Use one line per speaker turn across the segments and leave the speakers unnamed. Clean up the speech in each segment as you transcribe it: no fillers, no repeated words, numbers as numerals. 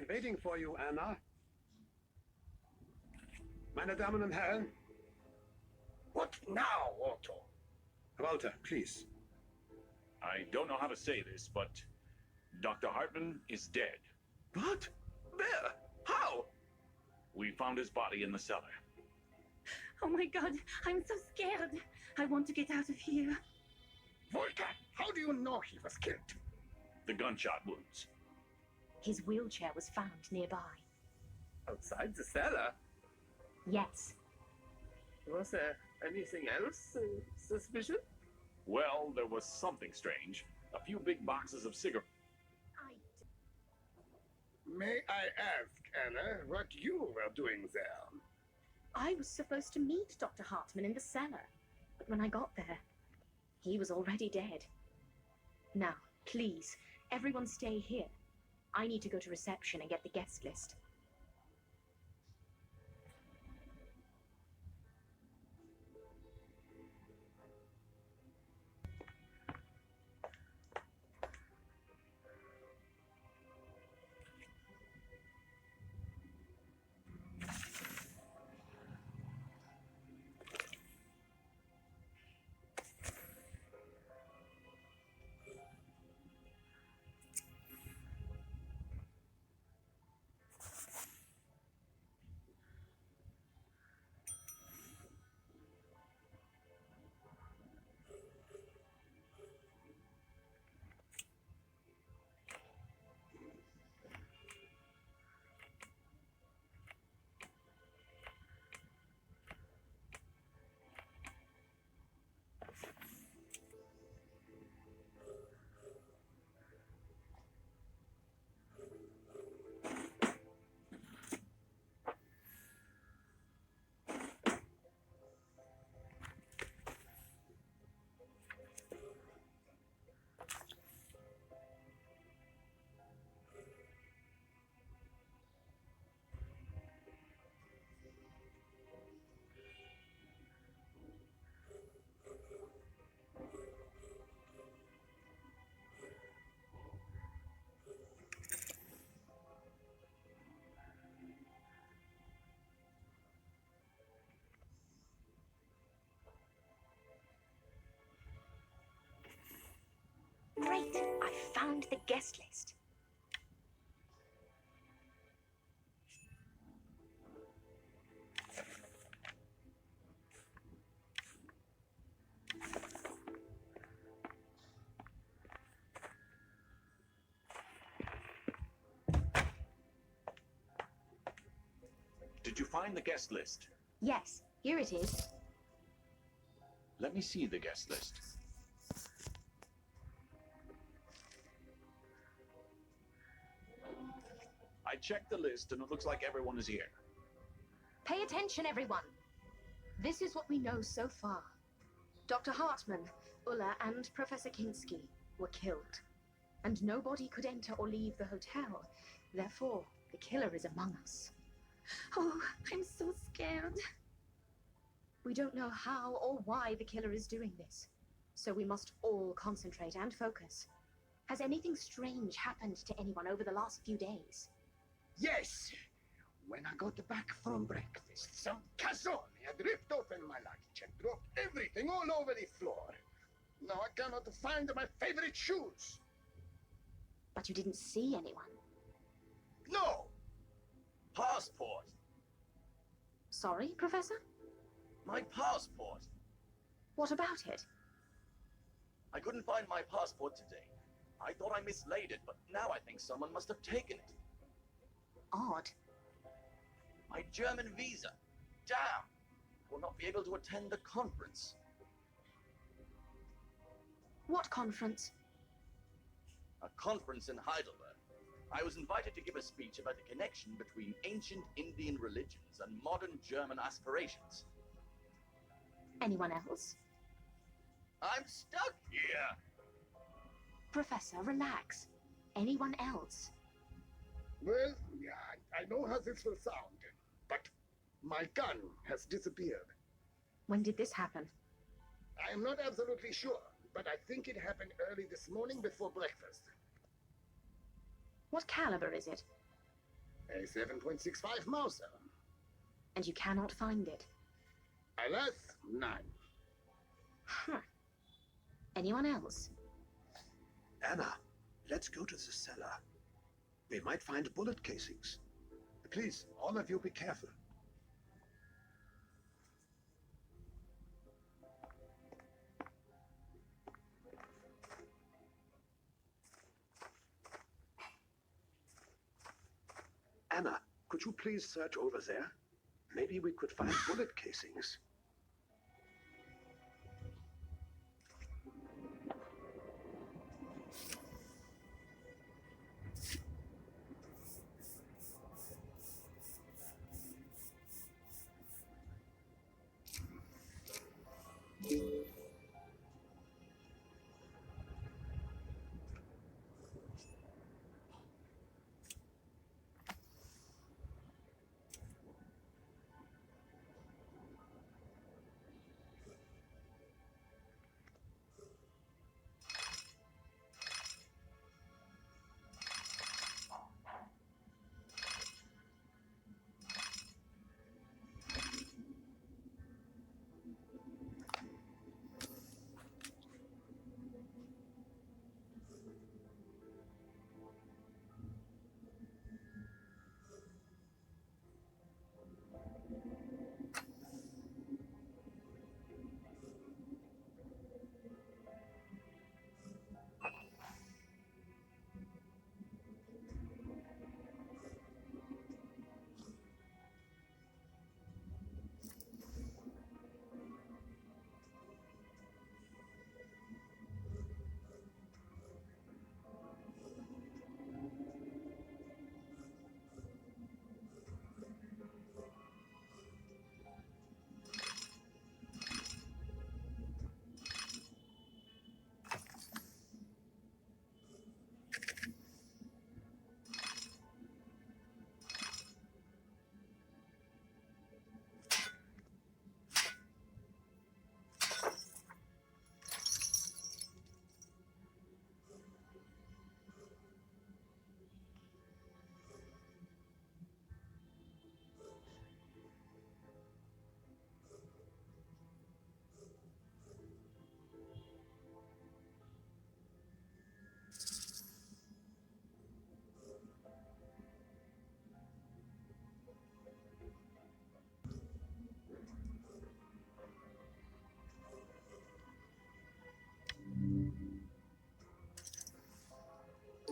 been waiting for you, Anna. Meine Damen und Herren.
What now, Otto?
Walter, please.
I don't know how to say this, but Dr. Hartman is dead.
What? Where? How?
We found his body in the cellar.
Oh my god, I'm so scared. I want to get out of here.
Volker, how do you know he was killed?
The gunshot wounds.
His wheelchair was found nearby.
Outside the cellar?
Yes.
Was there anything else suspicious?
Well, there was something strange. A few big boxes of cigarettes.
May I ask, Anna, what you were doing there?
I was supposed to meet Dr. Hartman in the cellar, but when I got there, he was already dead. Now, please, everyone stay here. I need to go to reception and get the guest list. Great! I found the guest list.
Did you find the guest list?
Yes, here it is.
Let me see the guest list. I checked the list and it looks like everyone is here.
Pay attention, everyone. This is what we know so far. Dr. Hartman, Ulla, and Professor Kinski were killed. And nobody could enter or leave the hotel. Therefore, the killer is among us. Oh, I'm so scared. We don't know how or why the killer is doing this. So we must all concentrate and focus. Has anything strange happened to anyone over the last few days?
Yes! When I got back from breakfast, some cazzone had ripped open my luggage and dropped everything all over the floor. Now I cannot find my favorite shoes.
But you didn't see anyone.
No!
Passport!
Sorry, Professor?
My passport!
What about it?
I couldn't find my passport today. I thought I mislaid it, but now I think someone must have taken it.
Odd.
My German visa. Damn! Will not be able to attend the conference.
What conference?
A conference in Heidelberg. I was invited to give a speech about the connection between ancient Indian religions and modern German aspirations.
Anyone else?
I'm stuck here!
Professor, relax. Anyone else?
Well, yeah, I know how this will sound, but my gun has disappeared.
When did this happen?
I am not absolutely sure, but I think it happened early this morning before breakfast.
What caliber is it?
A 7.65 Mauser.
And you cannot find it.
Alas, none.
Huh. Anyone else?
Anna, let's go to the cellar. We might find bullet casings. Please, all of you be careful. Anna, could you please search over there? Maybe we could find bullet casings.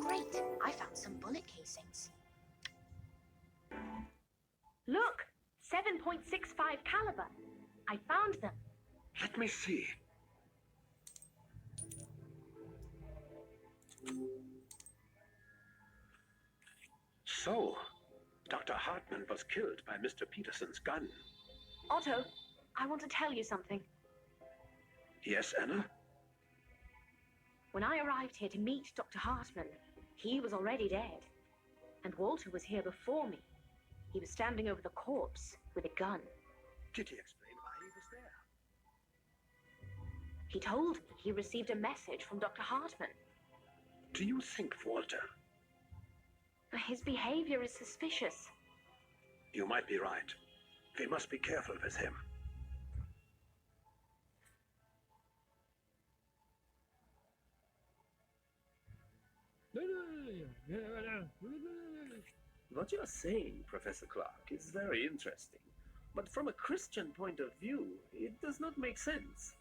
Great! I found some bullet casings.
Look! 7.65 caliber. I found them.
Let me see. So, Dr. Hartman was killed by Mr. Peterson's gun.
Otto, I want to tell you something.
Yes, Anna?
When I arrived here to meet Dr. Hartman, he was already dead. And Walter was here before me. He was standing over the corpse with a gun.
Did he explain why he was there?
He told me he received a message from Dr. Hartman.
Do you think, Walter?
His behavior is suspicious.
You might be right. We must be careful with him. What you're saying, Professor Clark, is very interesting. But from a Christian point of view, it does not make sense.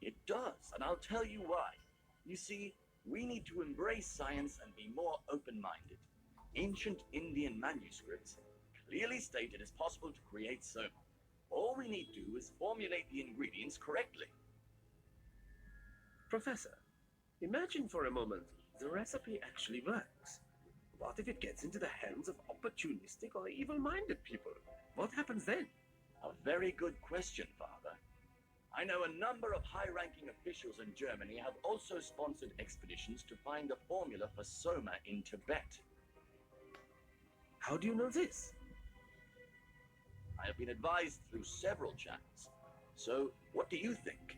It does, and I'll tell you why. You see, we need to embrace science and be more open-minded. Ancient Indian manuscripts clearly state it is possible to create soma. All we need to do is formulate the ingredients correctly.
Professor, imagine for a moment the recipe actually works. What if it gets into the hands of opportunistic or evil-minded people? What happens then?
A very good question, Father. I know a number of high-ranking officials in Germany have also sponsored expeditions to find a formula for soma in Tibet.
How do you know this?
I have been advised through several channels. So, what do you think?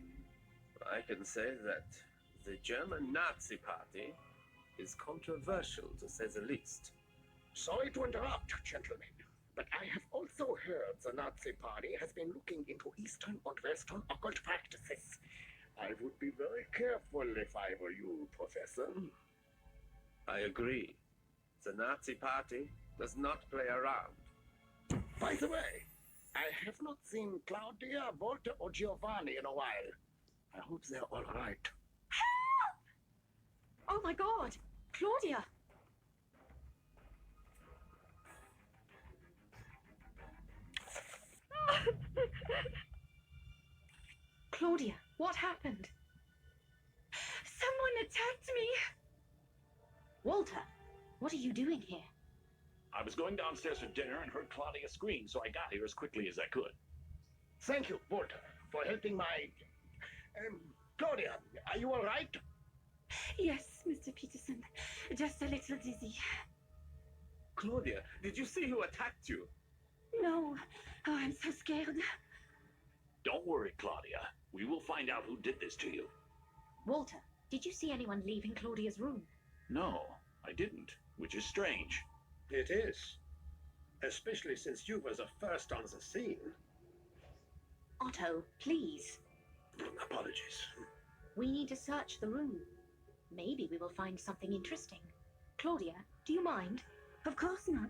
I can say that the German Nazi Party is controversial, to say the least.
Sorry to interrupt, gentlemen, but I have also heard the Nazi Party has been looking into Eastern and Western occult practices. I would be very careful if I were you, Professor.
I agree. The Nazi Party does not play around.
By the way, I have not seen Claudia, Walter, or Giovanni in a while. I hope they're all right.
Oh my god! Claudia! Claudia, what happened?
Someone attacked me!
Walter, what are you doing here?
I was going downstairs for dinner and heard Claudia scream, so I got here as quickly as I could.
Thank you, Walter, for helping my... Claudia, are you all right?
Yes, Mr. Peterson. Just a little dizzy.
Claudia, did you see who attacked you?
No. Oh, I'm so scared.
Don't worry, Claudia. We will find out who did this to you.
Walter, did you see anyone leaving Claudia's room?
No, I didn't, which is strange.
It is. Especially since you were the first on the scene.
Otto, please.
Apologies.
We need to search the room. Maybe we will find something interesting. Claudia, do you mind?
Of course not.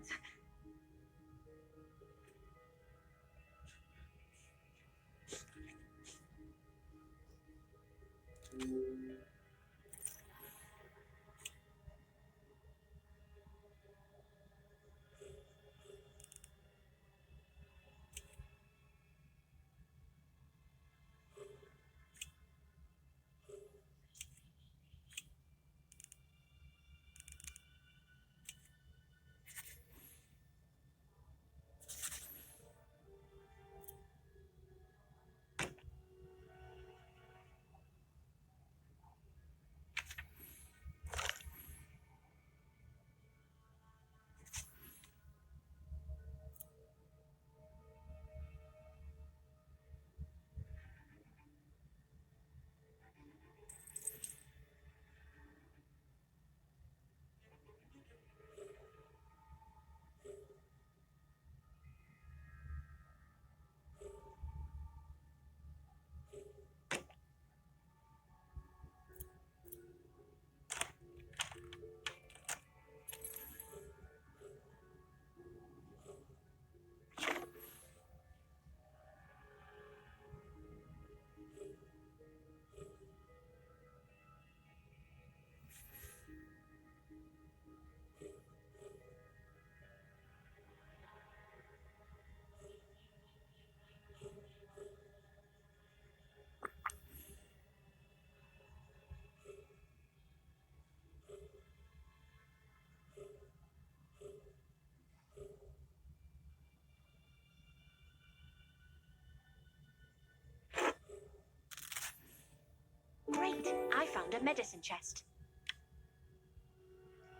Great! I found a medicine chest.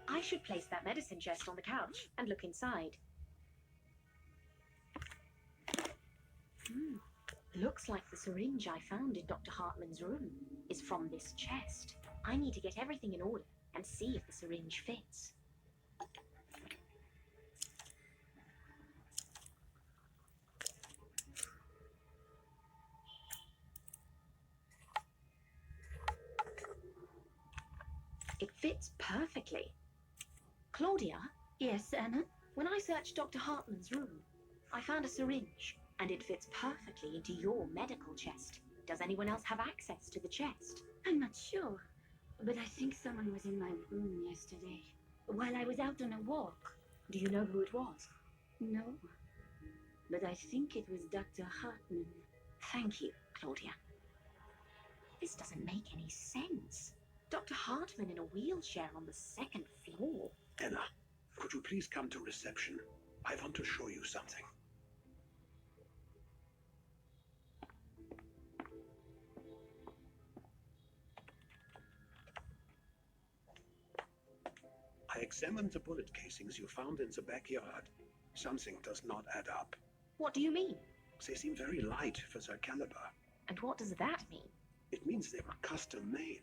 I should place that medicine chest on the couch and look inside. Looks like the syringe I found in Dr. Hartman's room is from this chest. I need to get everything in order and see if the syringe fits. It fits perfectly. Claudia,
Yes, Anna?
when I searched Dr. Hartman's room, I found a syringe, and it fits perfectly into your medical chest. Does anyone else have access to the chest?
I'm not sure, but I think someone was in my room yesterday, while I was out on a walk.
Do you know who it was?
No, but I think it was Dr. Hartman.
Thank you, Claudia. This doesn't make any sense. Dr. Hartman in a wheelchair on the second floor.
Anna, could you please come to reception? I want to show you something. I examined the bullet casings you found in the backyard. Something does not add up.
What do you mean?
They seem very light for their caliber.
And what does that mean?
It means they were custom made.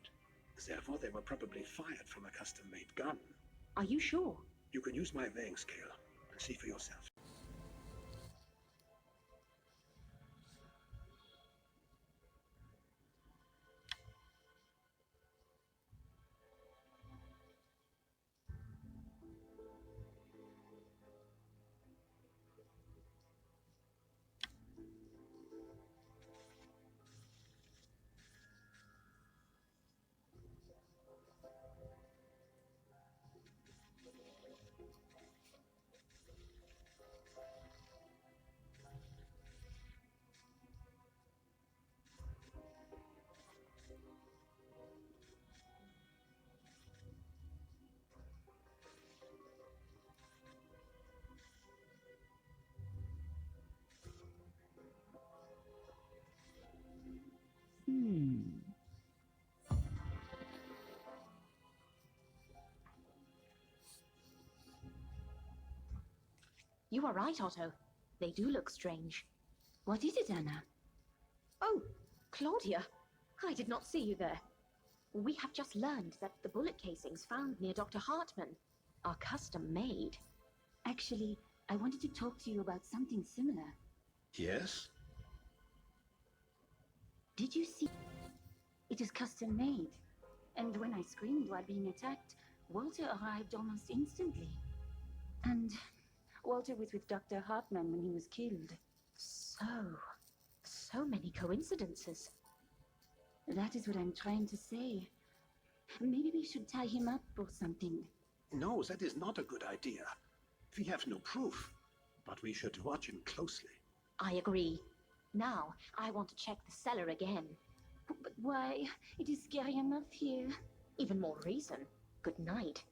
Therefore, they were probably fired from a custom-made gun.
Are you sure?
You can use my weighing scale and see for yourself.
You are right, Otto. They do look strange.
What is it, Anna?
Oh, Claudia. I did not see you there. We have just learned that the bullet casings found near Dr. Hartman are custom made.
Actually, I wanted to talk to you about something similar.
Yes?
Did you see? It is custom made. And when I screamed while being attacked, Walter arrived almost instantly. And Walter was with Dr. Hartman when he was killed.
So many coincidences.
That is what I'm trying to say. Maybe we should tie him up or something.
No, that is not a good idea. We have no proof, but we should watch him closely.
I agree. Now, I want to check the cellar again.
But why? It is scary enough here.
Even more reason. Good night.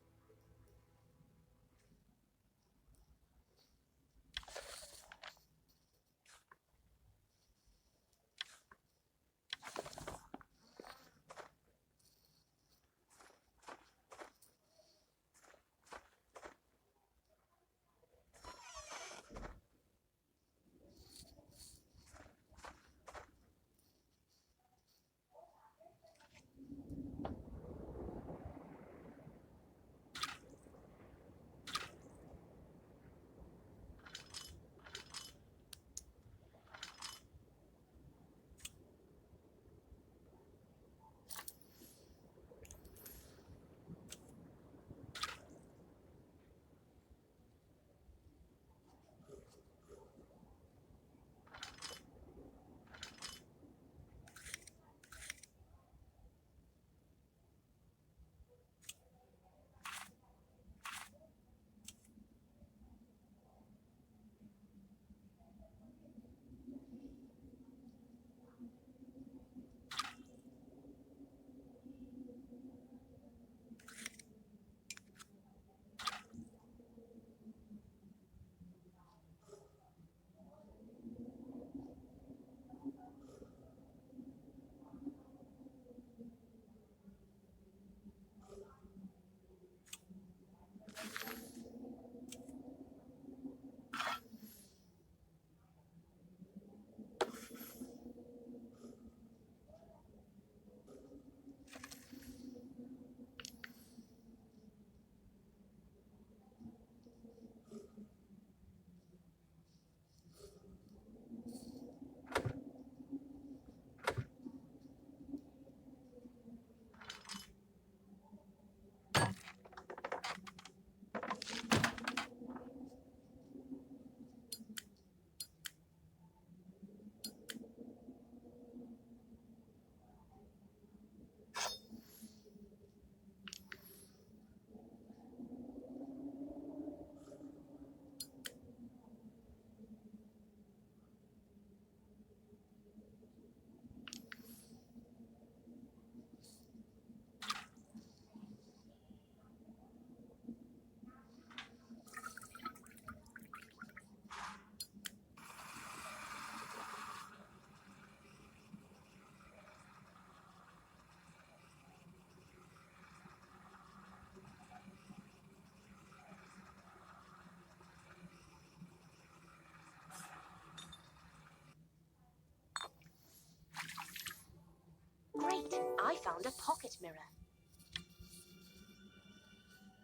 Great! I found a pocket mirror.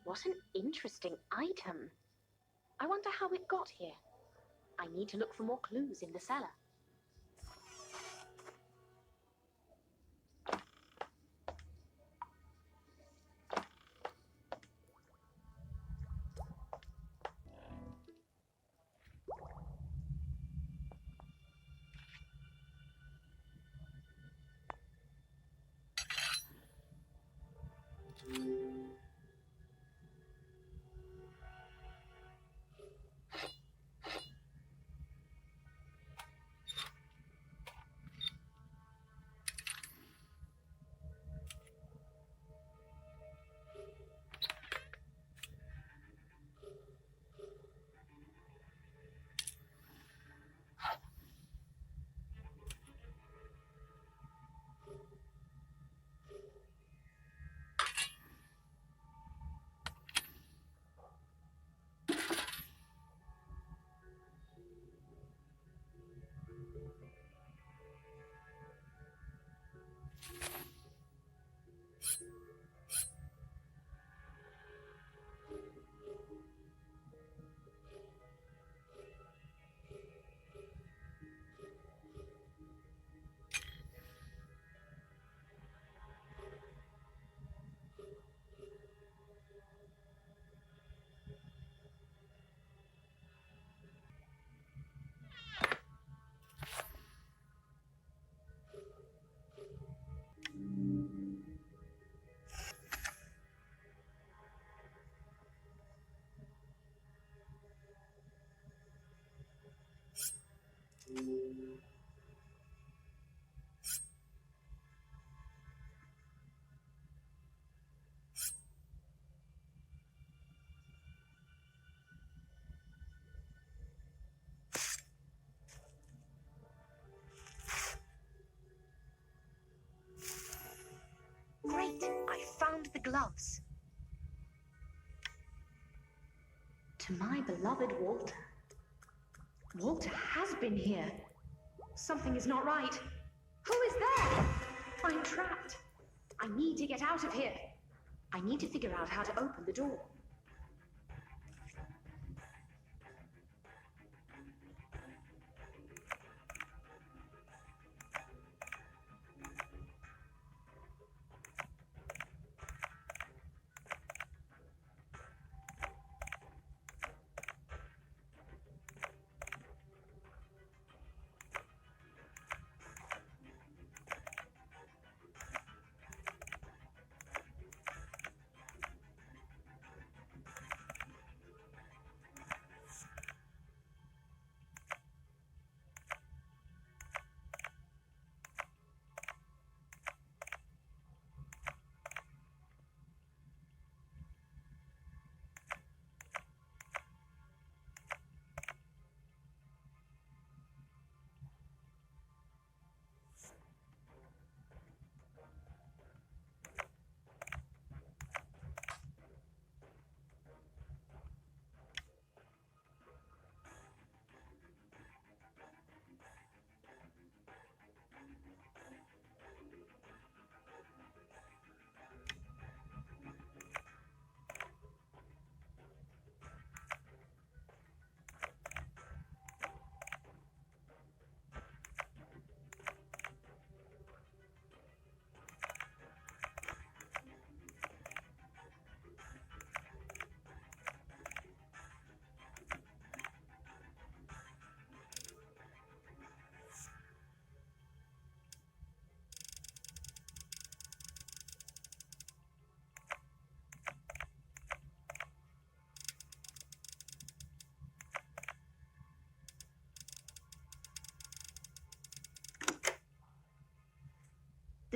What an interesting item. I wonder how it got here. I need to look for more clues in the cellar. Great! I found the gloves. To my beloved Walter. Walter has been here. Something is not right. Who is there? I'm trapped. I need to get out of here. I need to figure out how to open the door.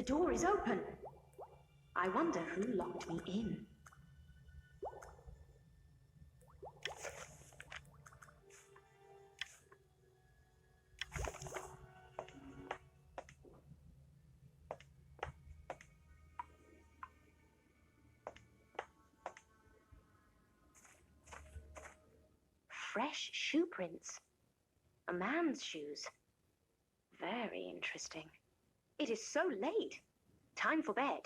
The door is open. I wonder who locked me in. Fresh shoe prints. A man's shoes. Very interesting. It is so late. Time for bed.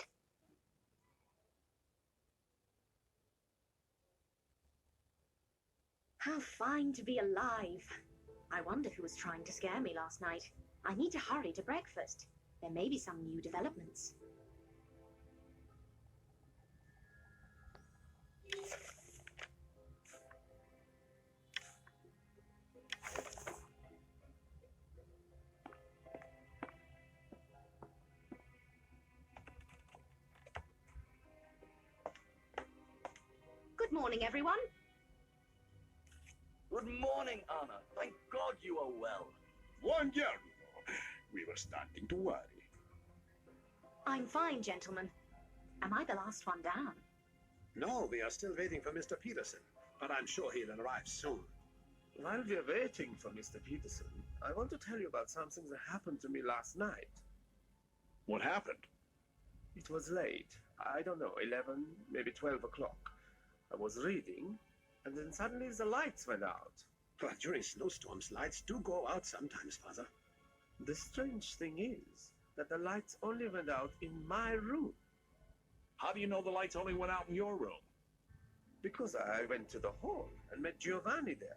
How fine to be alive. I wonder who was trying to scare me last night. I need to hurry to breakfast. There may be some new developments. Good morning, everyone.
Good morning, Anna. Thank God you are well.
Buongiorno. We were starting to worry.
I'm fine, gentlemen. Am I the last one down?
No, we are still waiting for Mr. Peterson, but I'm sure he'll arrive soon.
While we're waiting for Mr. Peterson, I want to tell you about something that happened to me last night.
What happened?
It was late. I don't know, 11, maybe 12 o'clock. I was reading, and then suddenly the lights went out.
But during snowstorms, lights do go out sometimes, Father.
The strange thing is that the lights only went out in my room,
How do you know the lights only went out in your room?
because I went to the hall and met Giovanni there.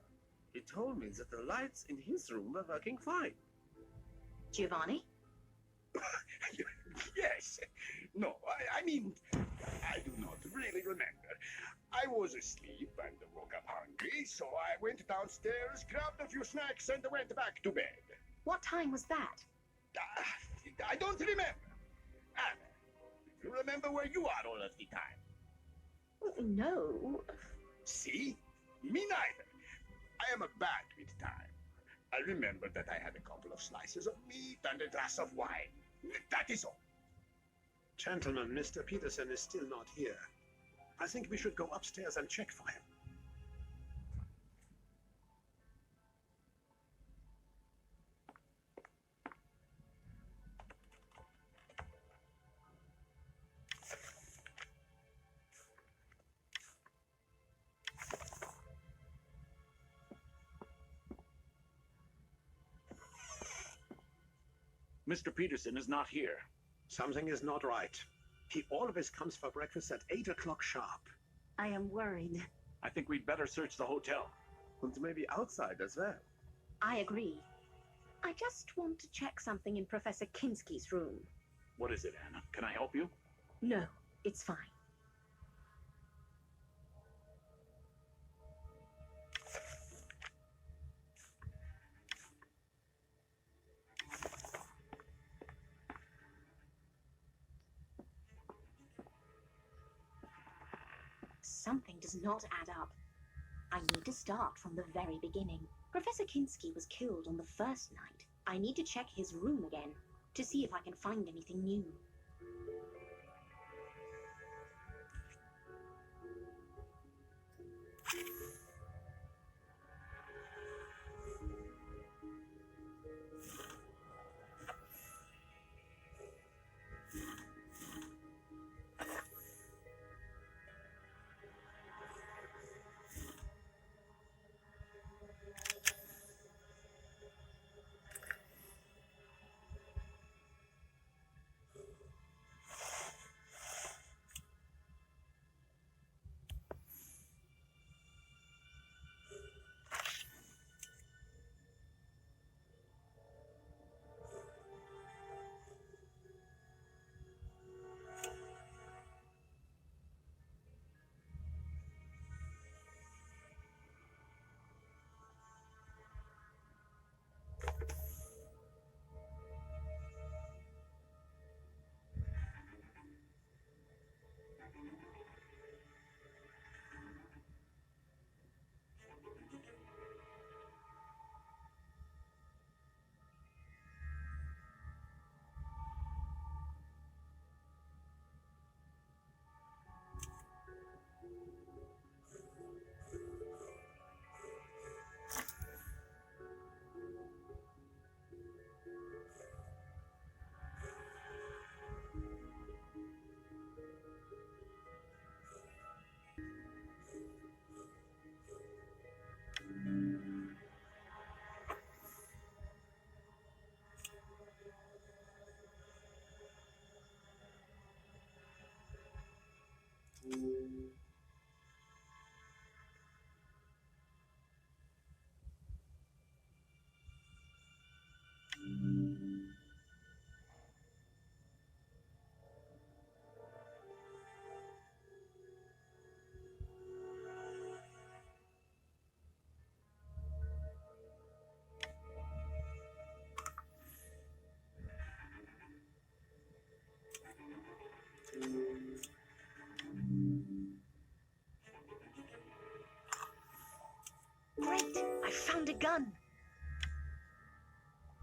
He told me that the lights in his room were working fine.
Giovanni?
Yes. No, I mean, I do not really remember. I was asleep and woke up hungry, so I went downstairs, grabbed a few snacks, and went back to bed.
What time was that?
I don't remember. Anna, you remember where you are all of the time?
No.
See? Me neither. I am bad with time. I remember that I had a couple of slices of meat and a glass of wine. That is all.
Gentlemen, Mr. Peterson is still not here. I think we should go upstairs and check for him.
Mr. Peterson is not here.
Something is not right. He always comes for breakfast at 8 o'clock sharp.
I am worried.
I think we'd better search the hotel.
And maybe outside as well.
I agree. I just want to check something in Professor Kinski's room.
What is it, Anna? Can I help you?
No, it's fine. Something does not add up. I need to start from the very beginning. Professor Kinski was killed on the first night. I need to check his room again to see if I can find anything new. Great! I found a gun!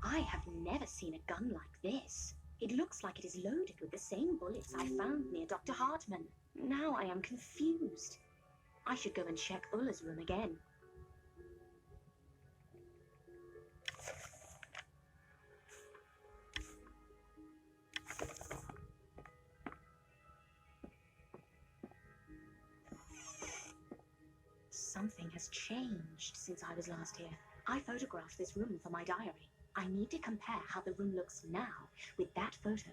I have never seen a gun like this. It looks like it is loaded with the same bullets I found near Dr. Hartman. Now I am confused. I should go and check Ulla's room again. Something has changed since I was last here. I photographed this room for my diary. I need to compare how the room looks now with that photo.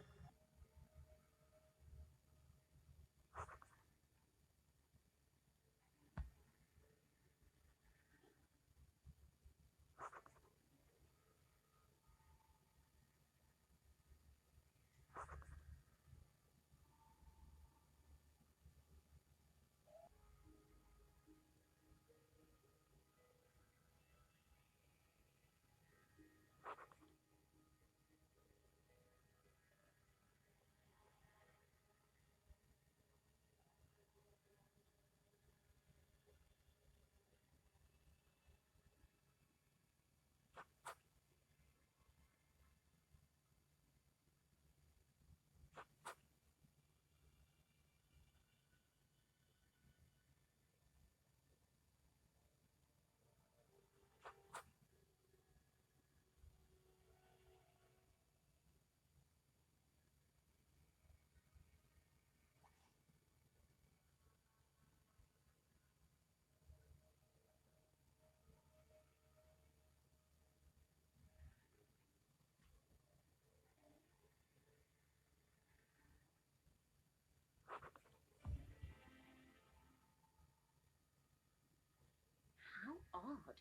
How odd.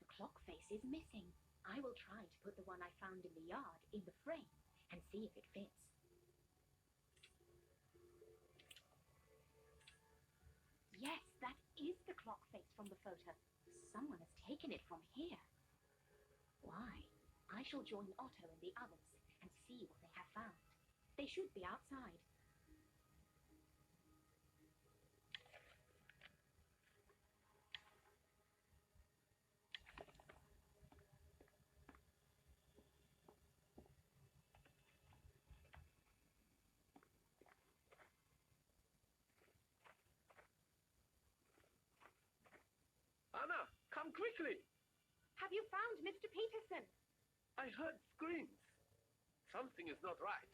The clock face is missing. I will try to put the one I found in the yard in the frame and see if it fits. Yes, that is the clock face from the photo. Someone has taken it from here. Why? I shall join Otto and the others and see what they have found. They should be outside.
Anna, come quickly!
Have you found Mr. Peterson?
I heard screams. Something is not right.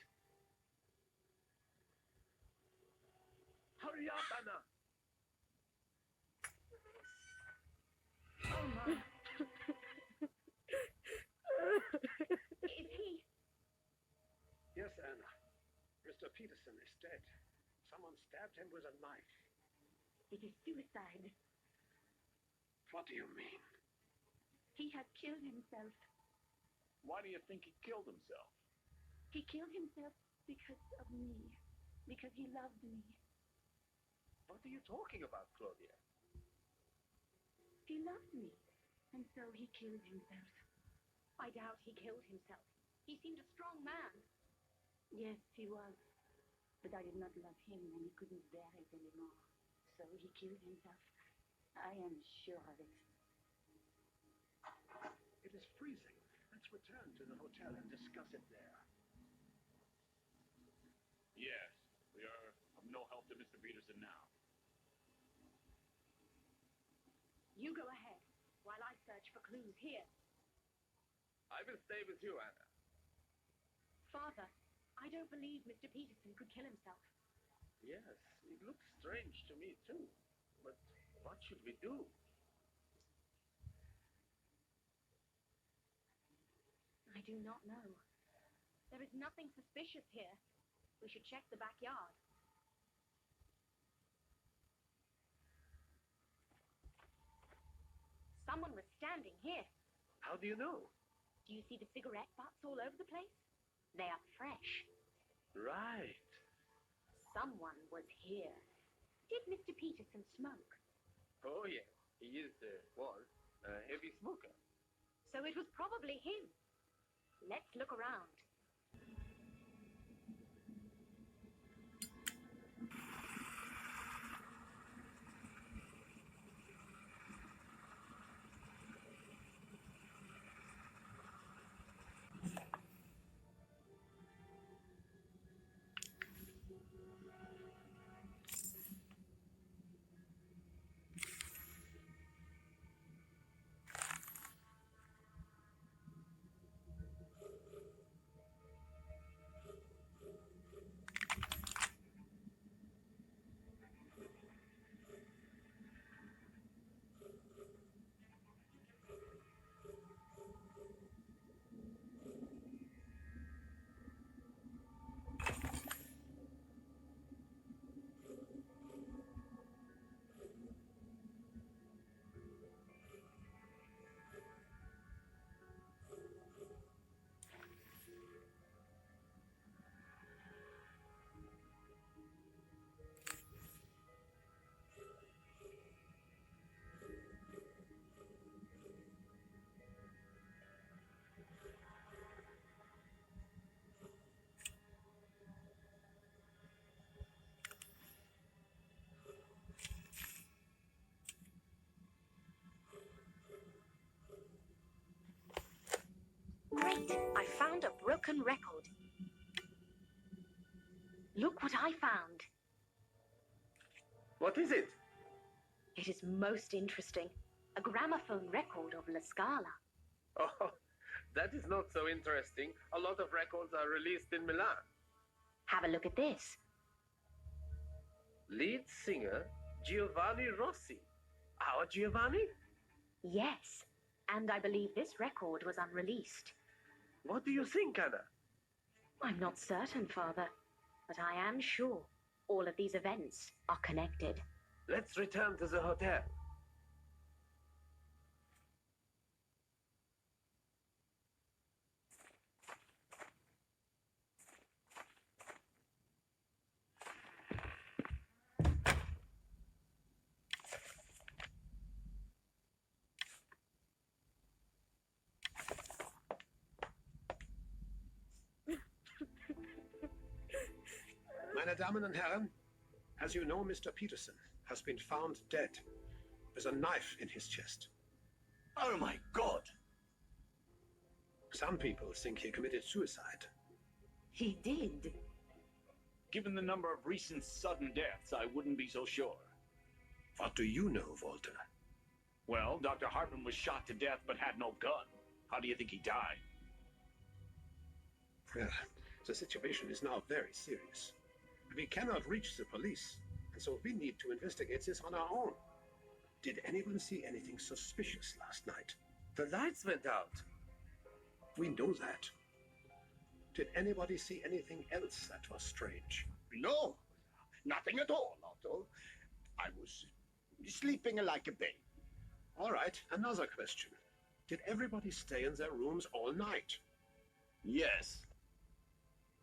Hurry up, Anna!
Oh my. Is he?
Yes, Anna. Mr. Peterson is dead. Someone stabbed him with a knife.
It is suicide.
What do you mean?
He has killed himself.
Why do you think he killed himself?
He killed himself because of me. Because he loved me.
What are you talking about, Claudia?
He loved me. And so he killed himself.
I doubt he killed himself. He seemed a strong man.
Yes, he was. But I did not love him and he couldn't bear it anymore. So he killed himself. I am sure of it.
It is freezing. Let's return to the hotel and discuss it there.
Yes, we are of no help to Mr. Peterson now.
You go ahead while I search for clues here.
I will stay with you, Anna.
Father, I don't believe Mr. Peterson could kill himself.
Yes, it looks strange to me too. But what should we do?
I do not know. There is nothing suspicious here. We should check the backyard. Someone was standing here.
How do you know?
Do you see the cigarette butts all over the place? They are fresh.
Right.
Someone was here. Did Mr. Peterson smoke?
Oh, yes. He was a heavy smoker.
So it was probably him. Let's look around.
what I found.
What is it?
It is most interesting. A gramophone record of La Scala.
Oh, that is not so interesting. A lot of records are released in Milan.
Have a look at this.
Lead singer Giovanni Rossi. Our Giovanni?
Yes, and I believe this record was unreleased.
What do you think, Anna?
I'm not certain, Father, but I am sure all of these events are connected.
Let's return to the hotel.
Meine Damen und Herren, as you know, Mr. Peterson has been found dead with a knife in his chest.
Oh my god!
Some people think he committed suicide.
He did.
Given the number of recent sudden deaths, I wouldn't be so sure.
What do you know, Walter?
Well, Dr. Hartman was shot to death but had no gun. How do you think he died?
Well, the situation is now very serious. We cannot reach the police, and so we need to investigate this on our own. Did anyone see anything suspicious last night?
The lights went out.
We know that. Did anybody see anything else that was strange?
No, nothing at all, Otto. I was sleeping like a baby.
All right, another question. Did everybody stay in their rooms all night?
Yes.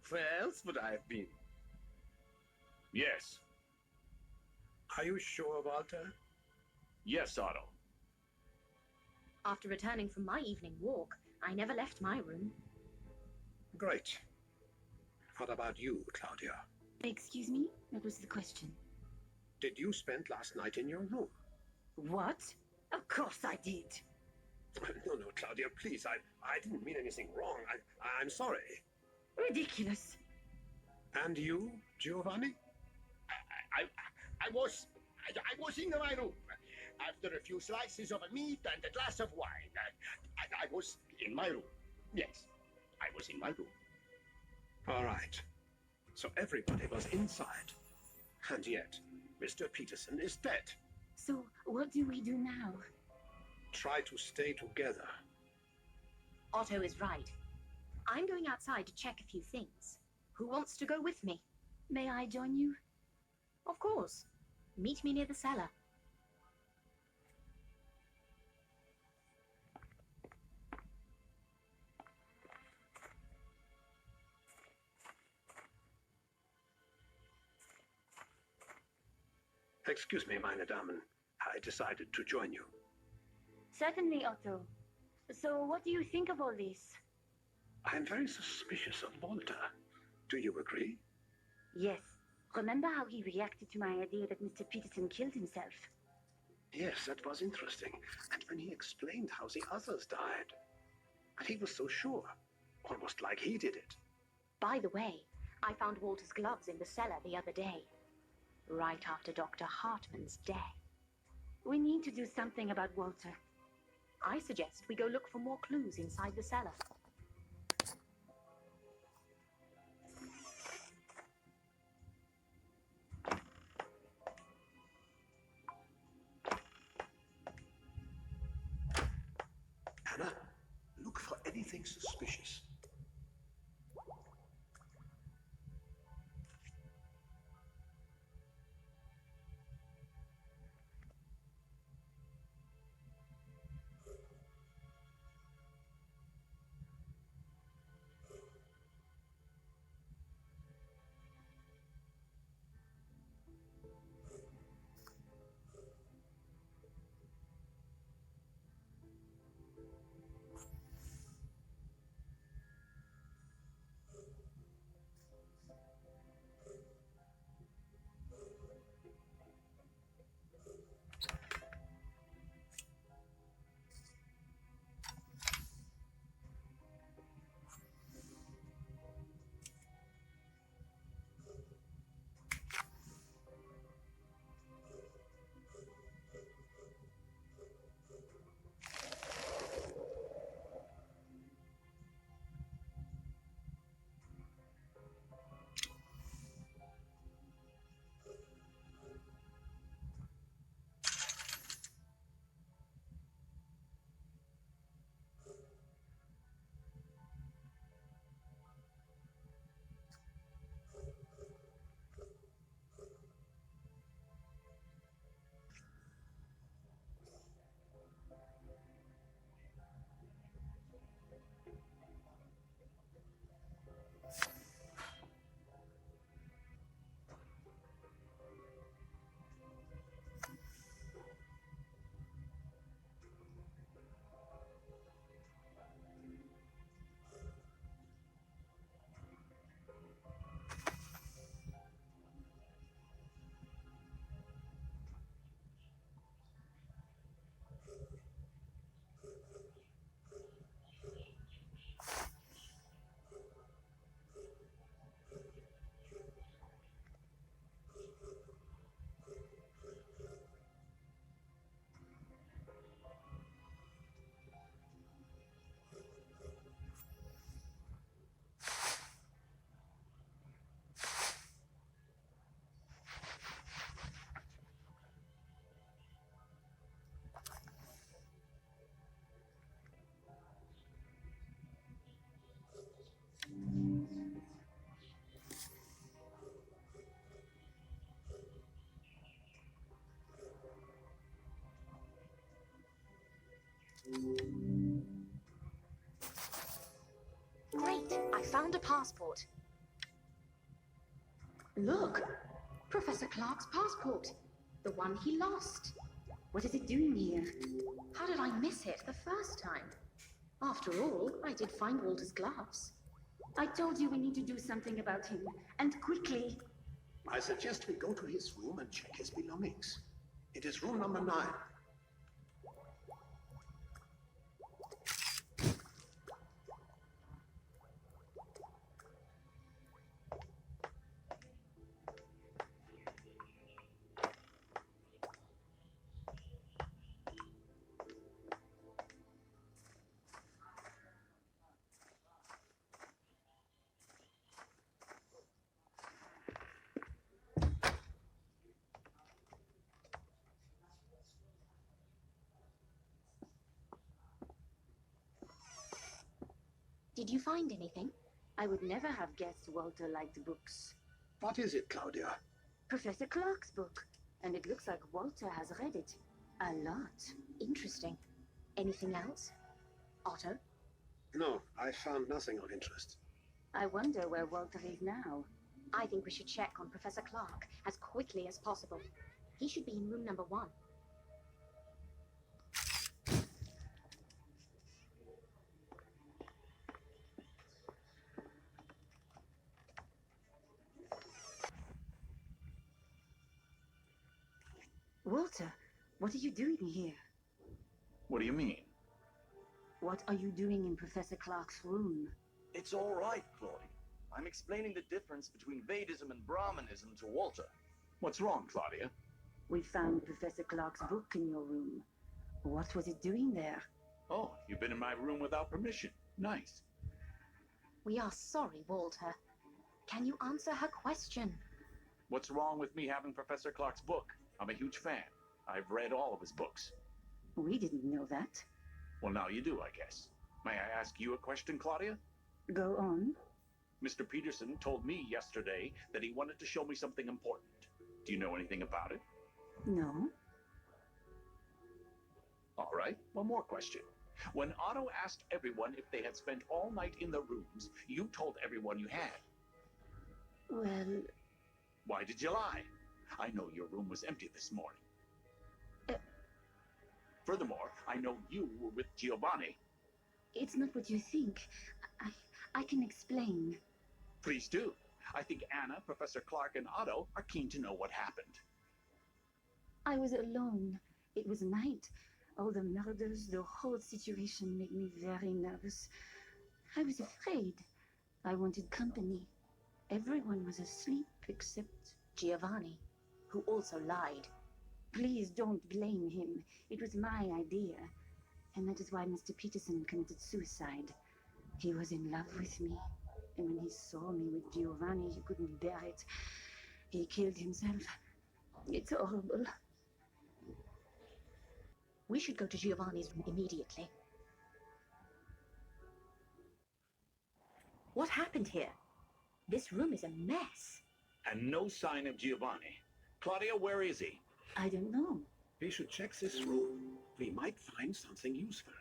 Where else would I have been?
Yes.
Are you sure, Walter?
Yes, Otto.
After returning from my evening walk, I never left my room.
Great. What about you, Claudia?
Excuse me? What was the question?
Did you spend last night in your room?
What? Of course I did.
No, Claudia, please. I didn't mean anything wrong. I'm sorry.
Ridiculous.
And you, Giovanni?
I was in my room. After a few slices of meat and a glass of wine, I was in my room. Yes, I was in my room.
All right. So everybody was inside. And yet, Mr. Peterson is dead.
So, what do we do now?
Try to stay together.
Otto is right. I'm going outside to check a few things. Who wants to go with me?
May I join you?
Of course. Meet me near the cellar.
Excuse me, meine Damen. I decided to join you.
Certainly, Otto. So, what do you think of all this?
I'm very suspicious of Walter. Do you agree?
Yes. Remember how he reacted to my idea that Mr. Peterson killed himself?
Yes, that was interesting. And when he explained how the others died, and he was so sure, almost like he did it.
By the way, I found Walter's gloves in the cellar the other day, right after Dr. Hartman's death.
We need to do something about Walter.
I suggest we go look for more clues inside the cellar.
Anna, look for anything suspicious.
Great, I found a passport. Look, Professor Clark's passport. The one he lost.
What is it doing here?
How did I miss it the first time? After all, I did find Walter's gloves.
I told you we need to do something about him, and quickly.
I suggest we go to his room and check his belongings. It is room number 9.
Did you find anything?
I would never have guessed Walter liked books.
What is it, Claudia?
Professor Clark's book, and it looks like Walter has read it. A lot.
Interesting. Anything else? Otto?
No, I found nothing of interest.
I wonder where Walter is now.
I think we should check on Professor Clark as quickly as possible. He should be in room number 1.
Walter, what are you doing here?
What do you mean?
What are you doing in Professor Clark's room?
It's all right, Claudia. I'm explaining the difference between Vedism and Brahmanism to Walter.
What's wrong, Claudia?
We found Professor Clark's book in your room. What was it doing there?
Oh, you've been in my room without permission. Nice.
We are sorry, Walter. Can you answer her question?
What's wrong with me having Professor Clark's book? I'm a huge fan. I've read all of his books.
We didn't know that.
Well, now you do, I guess. May I ask you a question, Claudia?
Go on.
Mr. Peterson told me yesterday that he wanted to show me something important. Do you know anything about it?
No.
All right, one more question. When Otto asked everyone if they had spent all night in the rooms, you told everyone you had.
Well,
Why did you lie? I know your room was empty this morning. Furthermore, I know you were with Giovanni.
it's not what you think. I can explain.
Please do. I think Anna, Professor Clark, and Otto are keen to know what happened.
I was alone. It was night. All the murders, the whole situation made me very nervous. I was afraid. I wanted company. Everyone was asleep except...
Giovanni, who also lied.
Please don't blame him. It was my idea. And that is why Mr. Peterson committed suicide. He was in love with me. And when he saw me with Giovanni, he couldn't bear it. He killed himself. It's horrible.
We should go to Giovanni's room immediately. What happened here? This room is a mess.
And no sign of Giovanni. Claudia, where is he?
I don't know.
We should check this room. We might find something useful.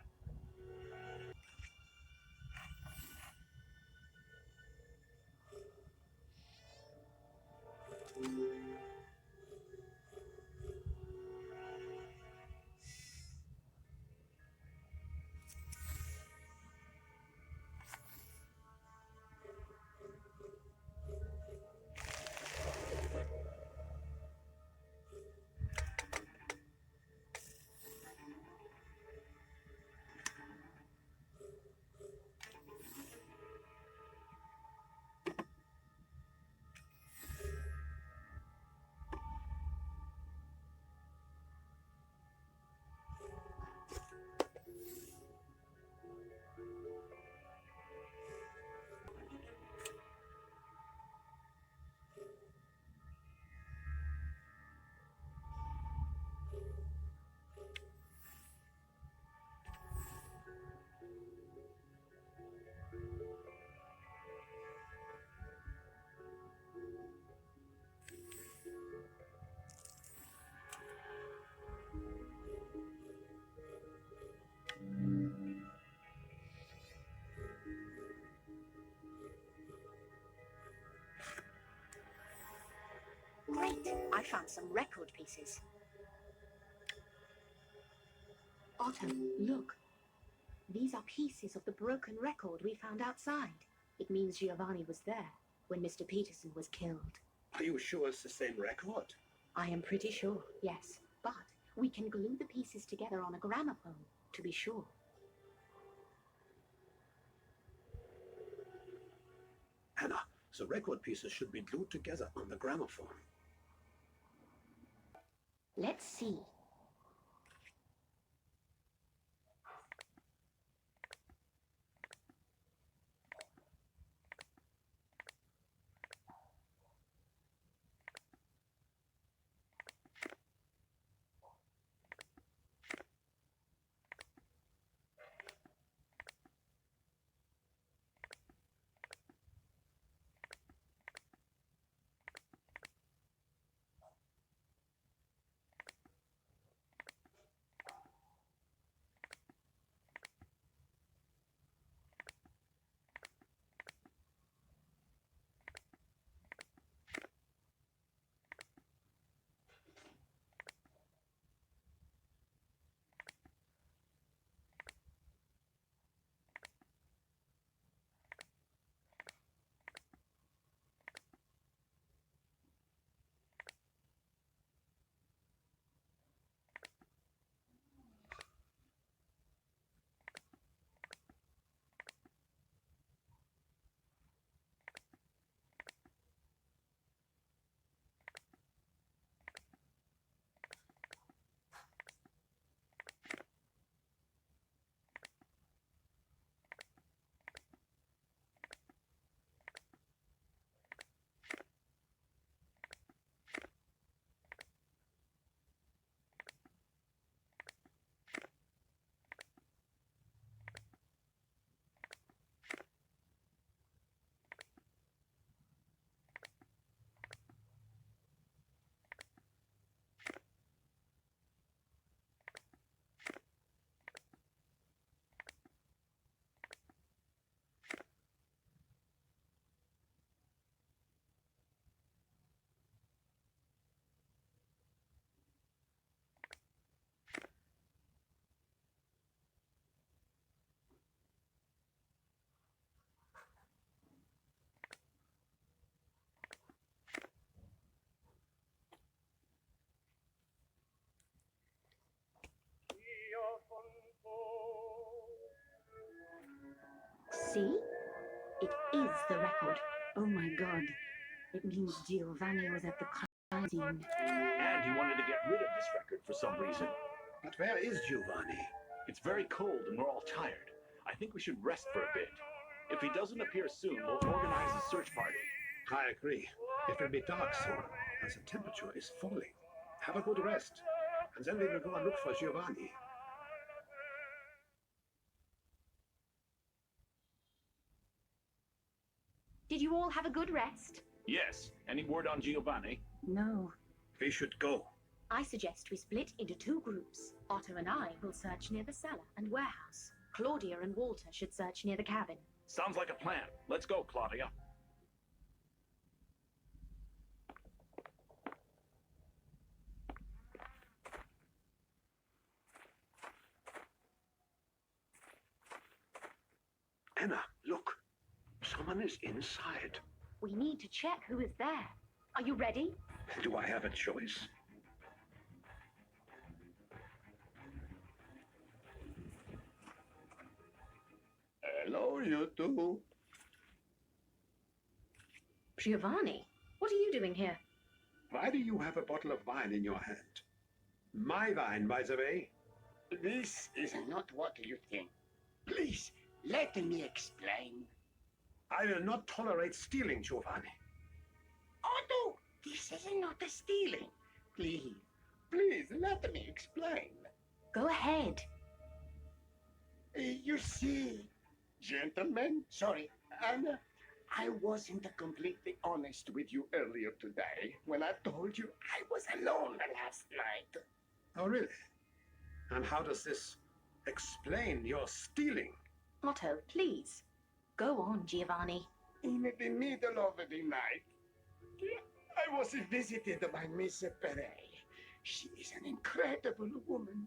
I found some record pieces. Otto, look. These are pieces of the broken record we found outside. It means Giovanni was there when Mr. Peterson was killed.
Are you sure it's the same record?
I am pretty sure, yes. But we can glue the pieces together on a gramophone, to be sure.
Anna, the record pieces should be glued together on the gramophone.
Let's see. See? It is the record.
Oh my god. It means Giovanni was at the crime scene.
And he wanted to get rid of this record for some reason.
But where is Giovanni?
It's very cold and we're all tired. I think we should rest for a bit. If he doesn't appear soon, we'll organize a search party.
I agree. It will be dark soon, as the temperature is falling. Have a good rest, and then we will go and look for Giovanni.
Did you all have a good rest?
Yes. Any word on Giovanni?
No.
We should go.
I suggest we split into two groups. Otto and I will search near the cellar and warehouse. Claudia and Walter should search near the cabin.
Sounds like a plan. Let's go, Claudia.
Anna, look. Someone is inside.
We need to check who is there. Are you ready?
Do I have a choice?
Hello, you two.
Giovanni, what are you doing here?
Why do you have a bottle of wine in your hand? My wine, by the way.
This is not what you think. Please, let me explain.
I will not tolerate stealing, Giovanni.
Otto, this is not a stealing. Please, let me explain.
Go ahead.
You see, gentlemen, sorry, Anna, I wasn't completely honest with you earlier today when I told you I was alone last night.
Oh, really? And how does this explain your stealing?
Otto, please. Go on, Giovanni.
In the middle of the night, I was visited by Miss Perret. She is an incredible woman.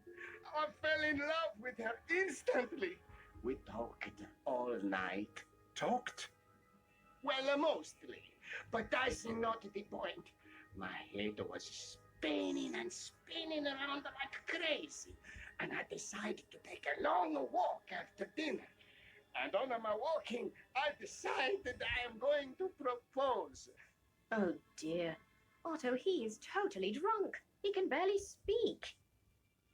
I fell in love with her instantly. We talked all night.
Talked?
Well, mostly. But that's not the point. My head was spinning and spinning around like crazy. And I decided to take a long walk after dinner. And on my walking, I decided I am going to propose.
Oh dear. Otto, he is totally drunk. He can barely speak.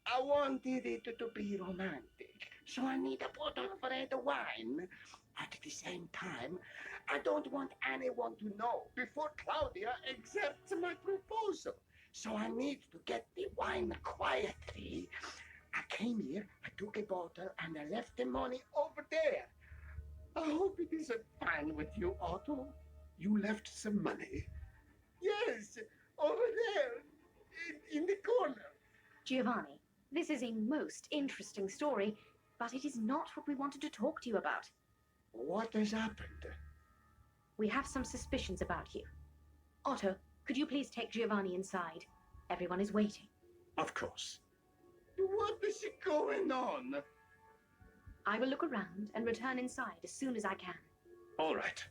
I wanted it to be romantic, so I need a bottle of red wine. At the same time, I don't want anyone to know before Claudia accepts my proposal. So I need to get the wine quietly. I came here, I took a bottle, and I left the money over there. I hope it isn't fine with you, Otto.
You left some money?
Yes, over there, in the corner.
Giovanni, this is a most interesting story, but it is not what we wanted to talk to you about.
What has happened?
We have some suspicions about you. Otto, could you please take Giovanni inside? Everyone is waiting.
Of course.
What is going on?
I will look around and return inside as soon as I can.
All right.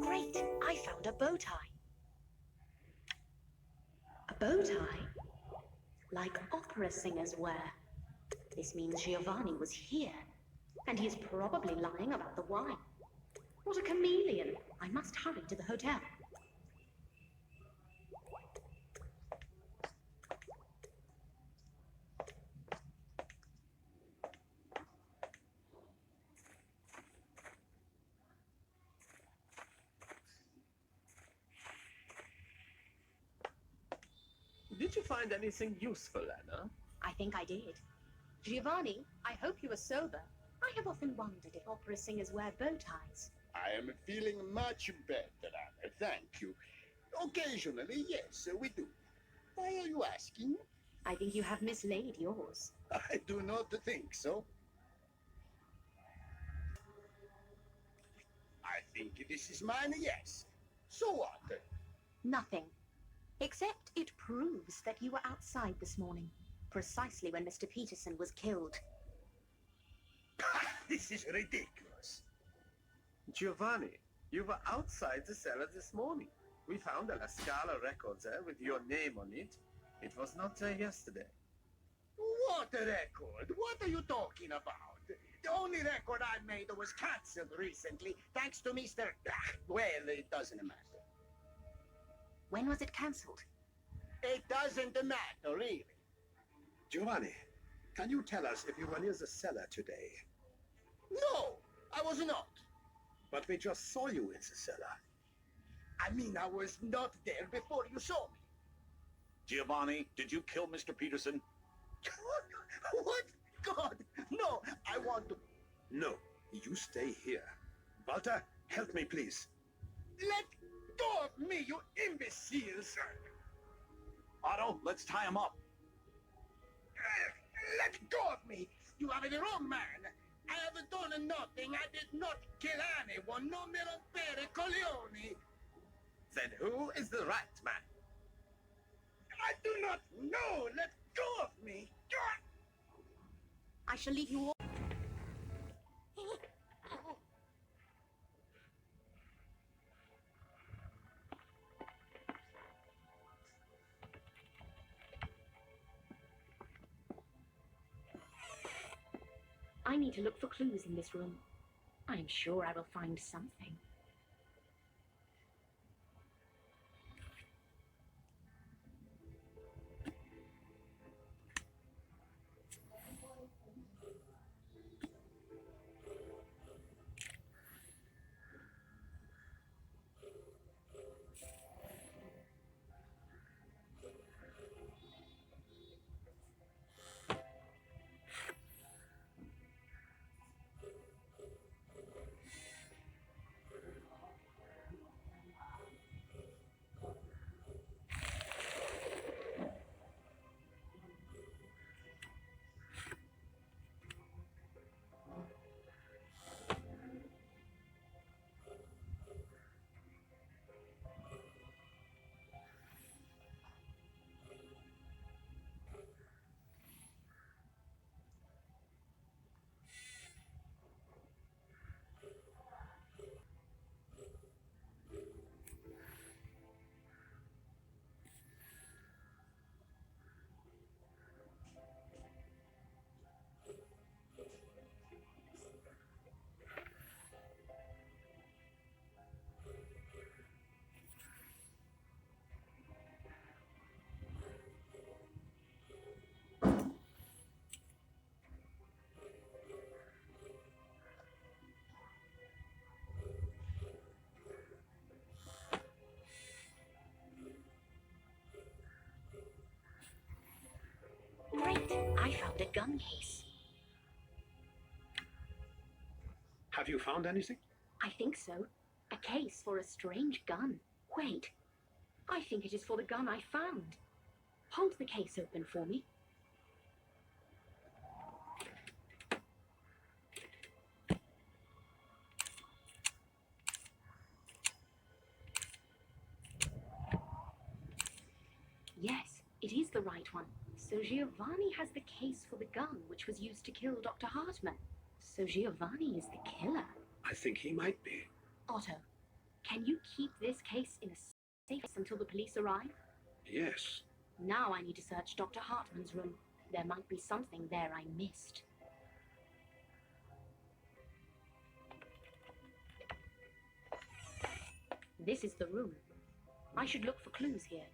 Great! I found a bow tie. A bow tie? Like opera singers wear. This means Giovanni was here, and he is probably lying about the wine. What a chameleon! I must hurry to the hotel.
Did you find anything useful, Anna?
I think I did. Giovanni, I hope you are sober. I have often wondered if opera singers wear bow ties.
I am feeling much better, Anna. Thank you. Occasionally, yes, we do. Why are you asking?
I think you have mislaid yours.
I do not think so. I think this is mine, yes. So what?
Nothing. Except it proves that you were outside this morning, precisely when Mr. Peterson was killed.
This is ridiculous.
Giovanni, you were outside the cellar this morning. We found a La Scala record there with your name on it. It was not there yesterday.
What a record? What are you talking about? The only record I made was cancelled recently, thanks to Mr. Well, it doesn't matter.
When was it cancelled?
It doesn't matter, really.
Giovanni, can you tell us if you were near the cellar today?
No, I was not.
But we just saw you in the cellar.
I mean, I was not there before you saw me.
Giovanni, did you kill Mr. Peterson?
What? God, no, I want to...
No, you stay here. Walter, help me, please.
Let go of me, you imbeciles!
Otto, let's tie him up.
Let go of me! You are the wrong man! I have done nothing. I did not kill anyone. No me rompere coglioni!
Then who is the right man?
I do not know! Let go of me!
I shall leave you all. I need to look for clues in this room. I am sure I will find something. Great! I found a gun case.
Have you found anything?
I think so. A case for a strange gun. Wait. I think it is for the gun I found. Hold the case open for me. Yes, it is the right one. So Giovanni has the case for the gun which was used to kill Dr. Hartman. So Giovanni is the killer.
I think he might be.
Otto, can you keep this case in a safe until the police arrive?
Yes.
Now I need to search Dr. Hartman's room. There might be something there I missed. This is the room. I should look for clues here.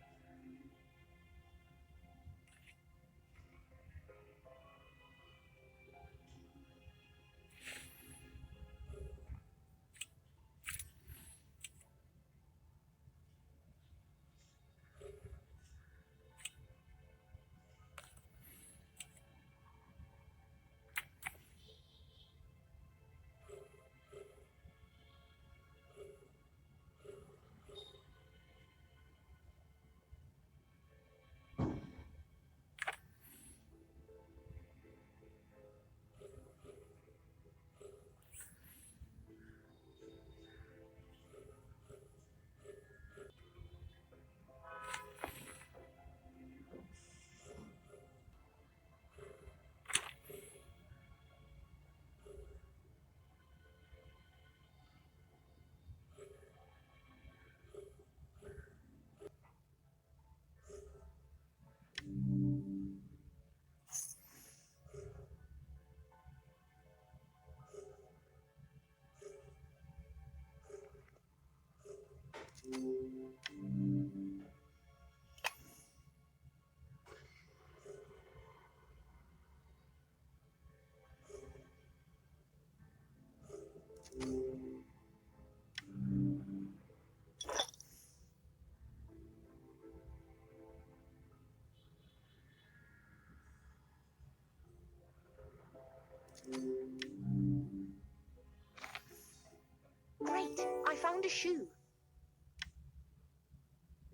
Great! I found a shoe.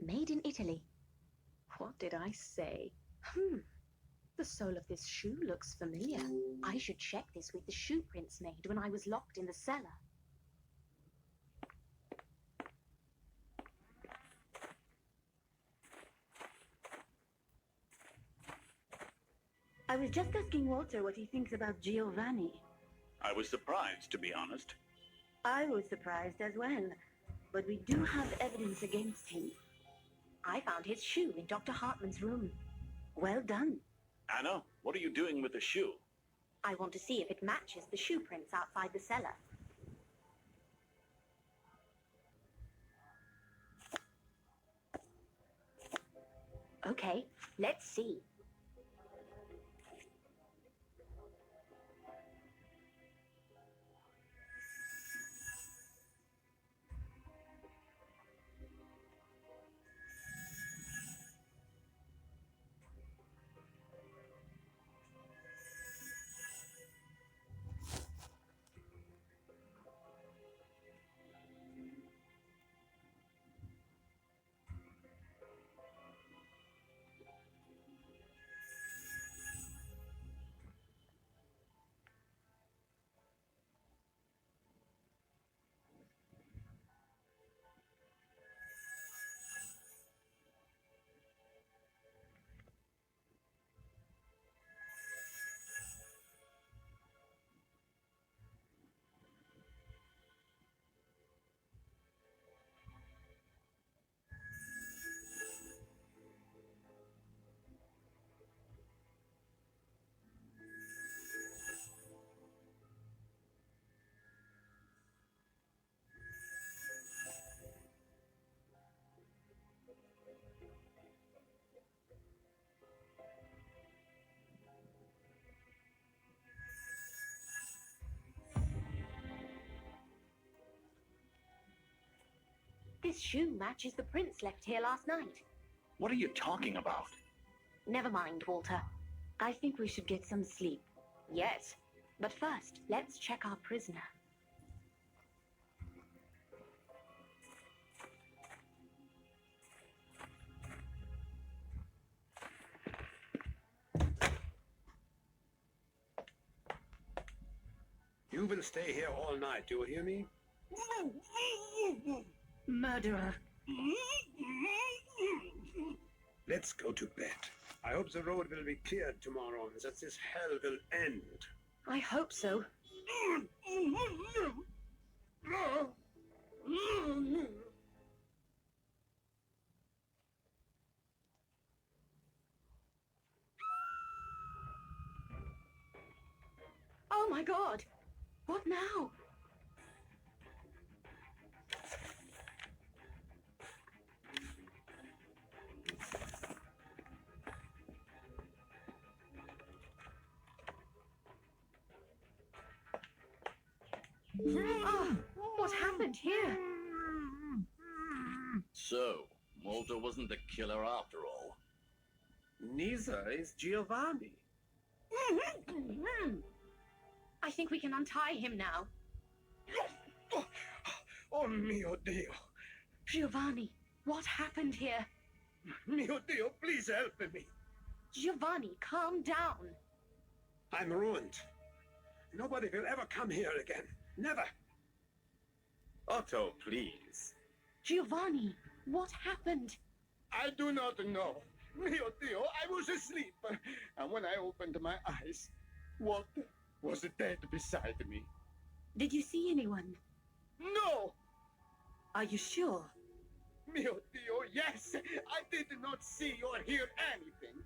Made in Italy. What did I say? The sole of this shoe looks familiar. I should check this with the shoe prints made when I was locked in the cellar.
I was just asking Walter what he thinks about Giovanni.
I was surprised, to be honest.
I was surprised as well, but we do have evidence against him.
I found his shoe in Dr. Hartman's room.
Well done.
Anna, what are you doing with the shoe?
I want to see if it matches the shoe prints outside the cellar. Okay, let's see. This shoe matches the prints left here last night.
What are you talking about?
Never mind, Walter.
I think we should get some sleep.
Yes, but first, let's check our prisoner.
You will stay here all night, do you hear me?
Murderer.
Let's go to bed. I hope the road will be cleared tomorrow and that this hell will end.
I hope so. Oh my God! What now? Oh, what happened here?
So, Walter wasn't the killer after all.
Neither is Giovanni.
I think we can untie him now.
Oh mio Dio!
Giovanni, what happened here?
Mio Dio, please help me!
Giovanni, calm down.
I'm ruined. Nobody will ever come here again. Never.
Otto, please.
Giovanni, what happened?
I do not know. Mio Dio, I was asleep. And when I opened my eyes, Walter was dead beside me.
Did you see anyone?
No!
Are you sure?
Mio Dio, yes! I did not see or hear anything.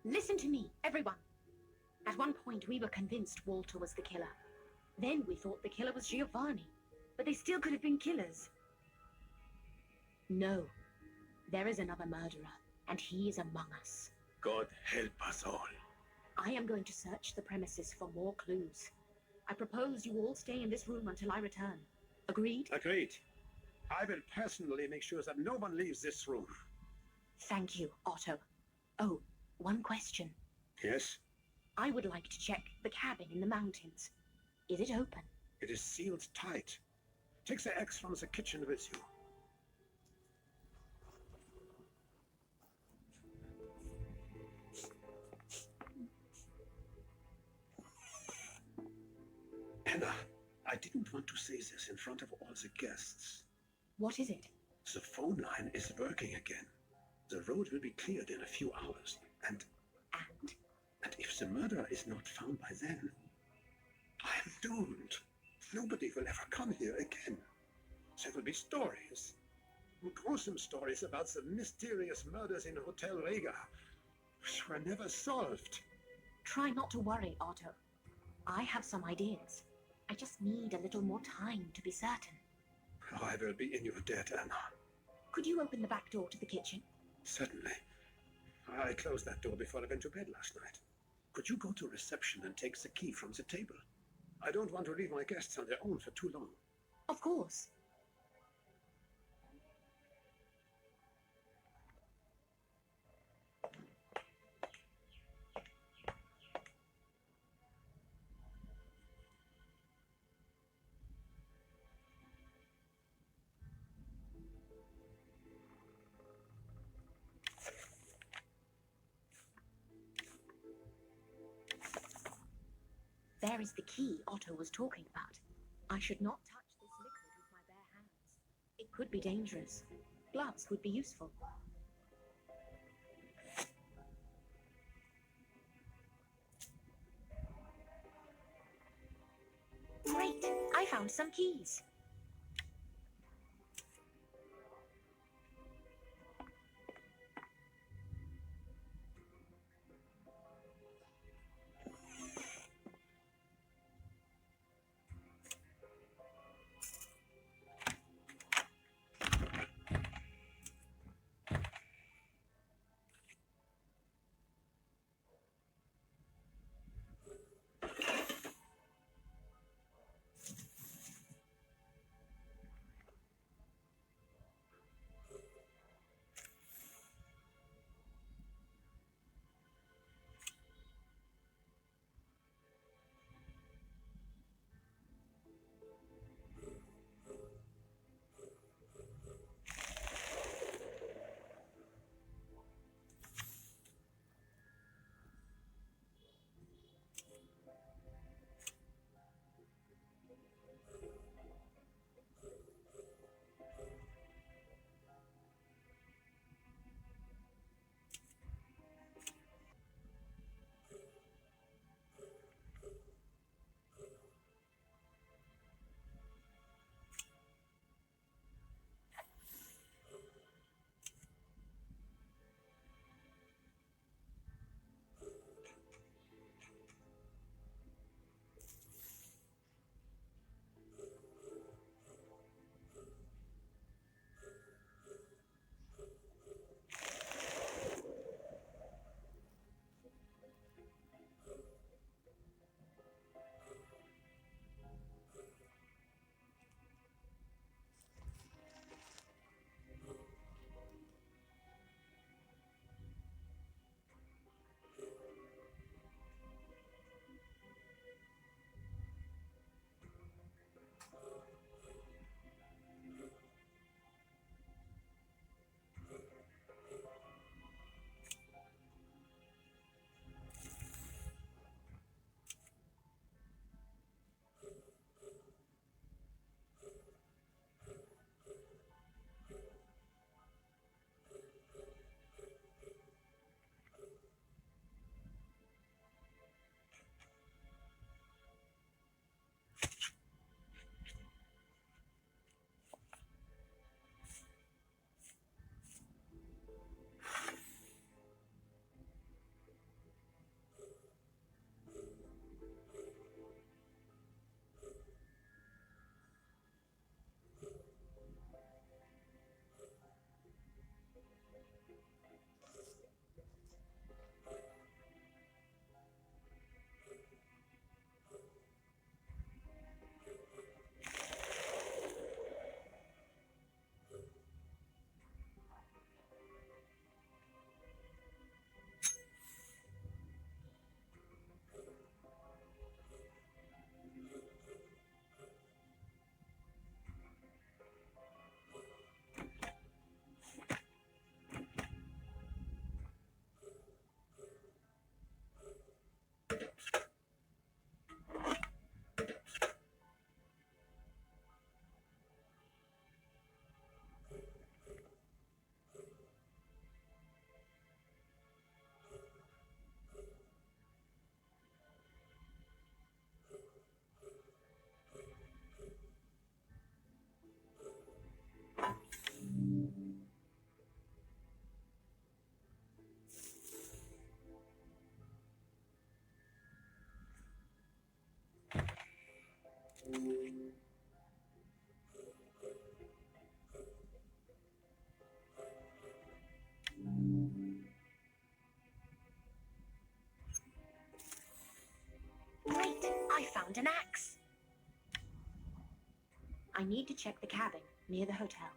Listen to me, everyone. At one point, we were convinced Walter was the killer. Then we thought the killer was Giovanni.
But they still could have been killers.
No. There is another murderer, and he is among us.
God help us all.
I am going to search the premises for more clues. I propose you all stay in this room until I return. Agreed?
Agreed. I will personally make sure that no one leaves this room.
Thank you, Otto. Oh, one question.
Yes?
I would like to check the cabin in the mountains. Is it open?
It is sealed tight. Take the axe from the kitchen with you. I didn't want to say this in front of all the guests.
What is it?
The phone line is working again. The road will be cleared in a few hours, and if the murderer is not found by then, I am doomed. Nobody will ever come here again. There will be stories, gruesome stories about the mysterious murders in Hotel Rega, which were never solved.
Try not to worry, Otto. I have some ideas. I just need a little more time to be certain.
I will be in your debt, Anna.
Could you open the back door to the kitchen?
Certainly. I closed that door before I went to bed last night. Could you go to reception and take the key from the table? I don't want to leave my guests on their own for too long.
Of course. There is the key Otto was talking about. I should not touch this liquid with my bare hands. It could be dangerous. Gloves would be useful. Great! I found some keys. Great! I found an axe. I need to check the cabin near the hotel.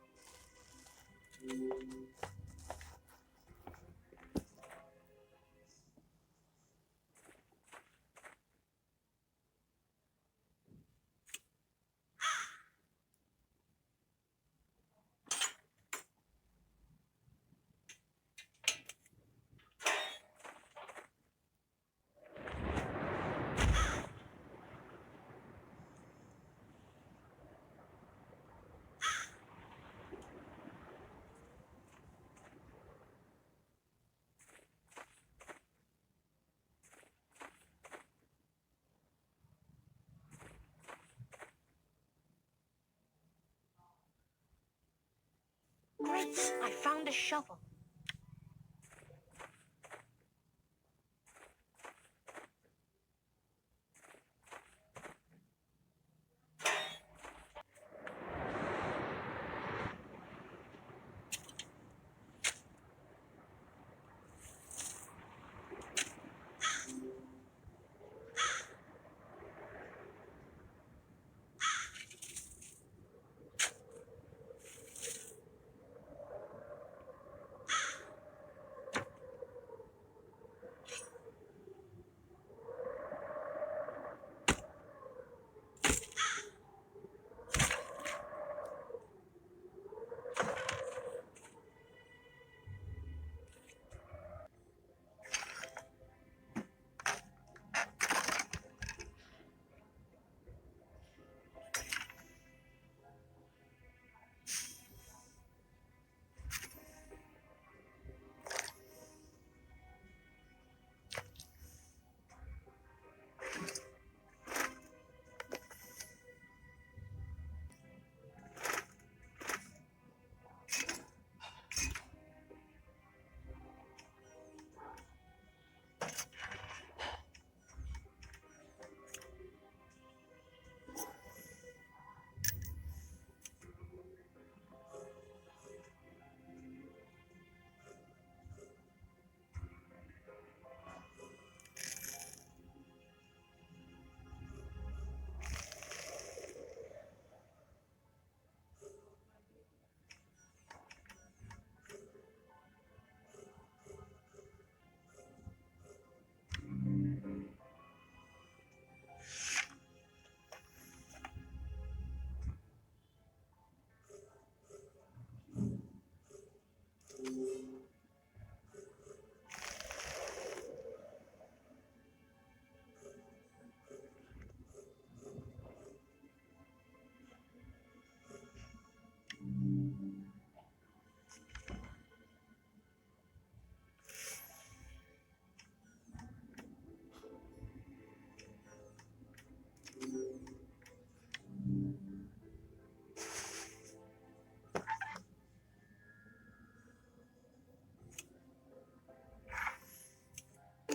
Great! I found a shovel.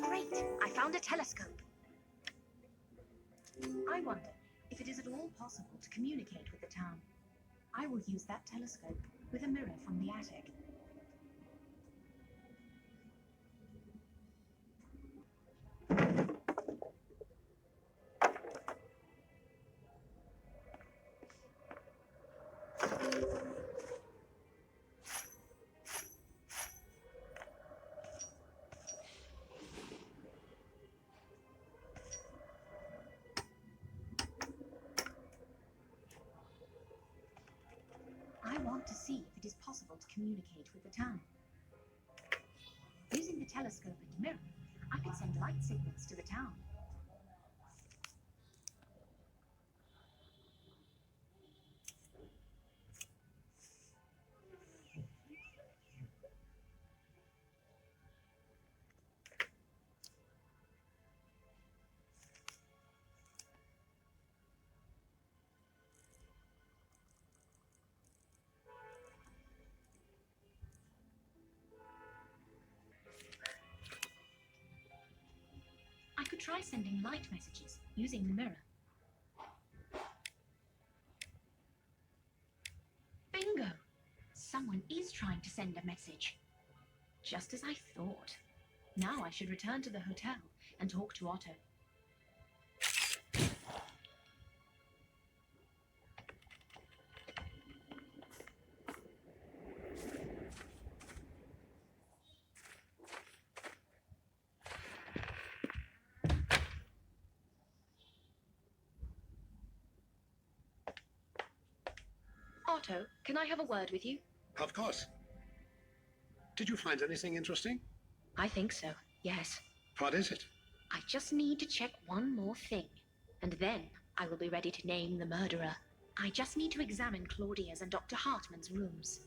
Great! I found a telescope. I wonder if it is at all possible to communicate with the town. I will use that telescope with a mirror from the attic. I want to see if it is possible to communicate with the town. Using the telescope and mirror, I could send light signals to the town. I could try sending light messages using the mirror. someone is trying to send a message. Just as I thought. Now I should return to the hotel and talk to Otto. Otto, can I have a word with you?
Of course. Did you find anything interesting?
I think so, yes.
What is it?
I just need to check one more thing, and then I will be ready to name the murderer. I just need to examine Claudia's and Dr. Hartman's rooms.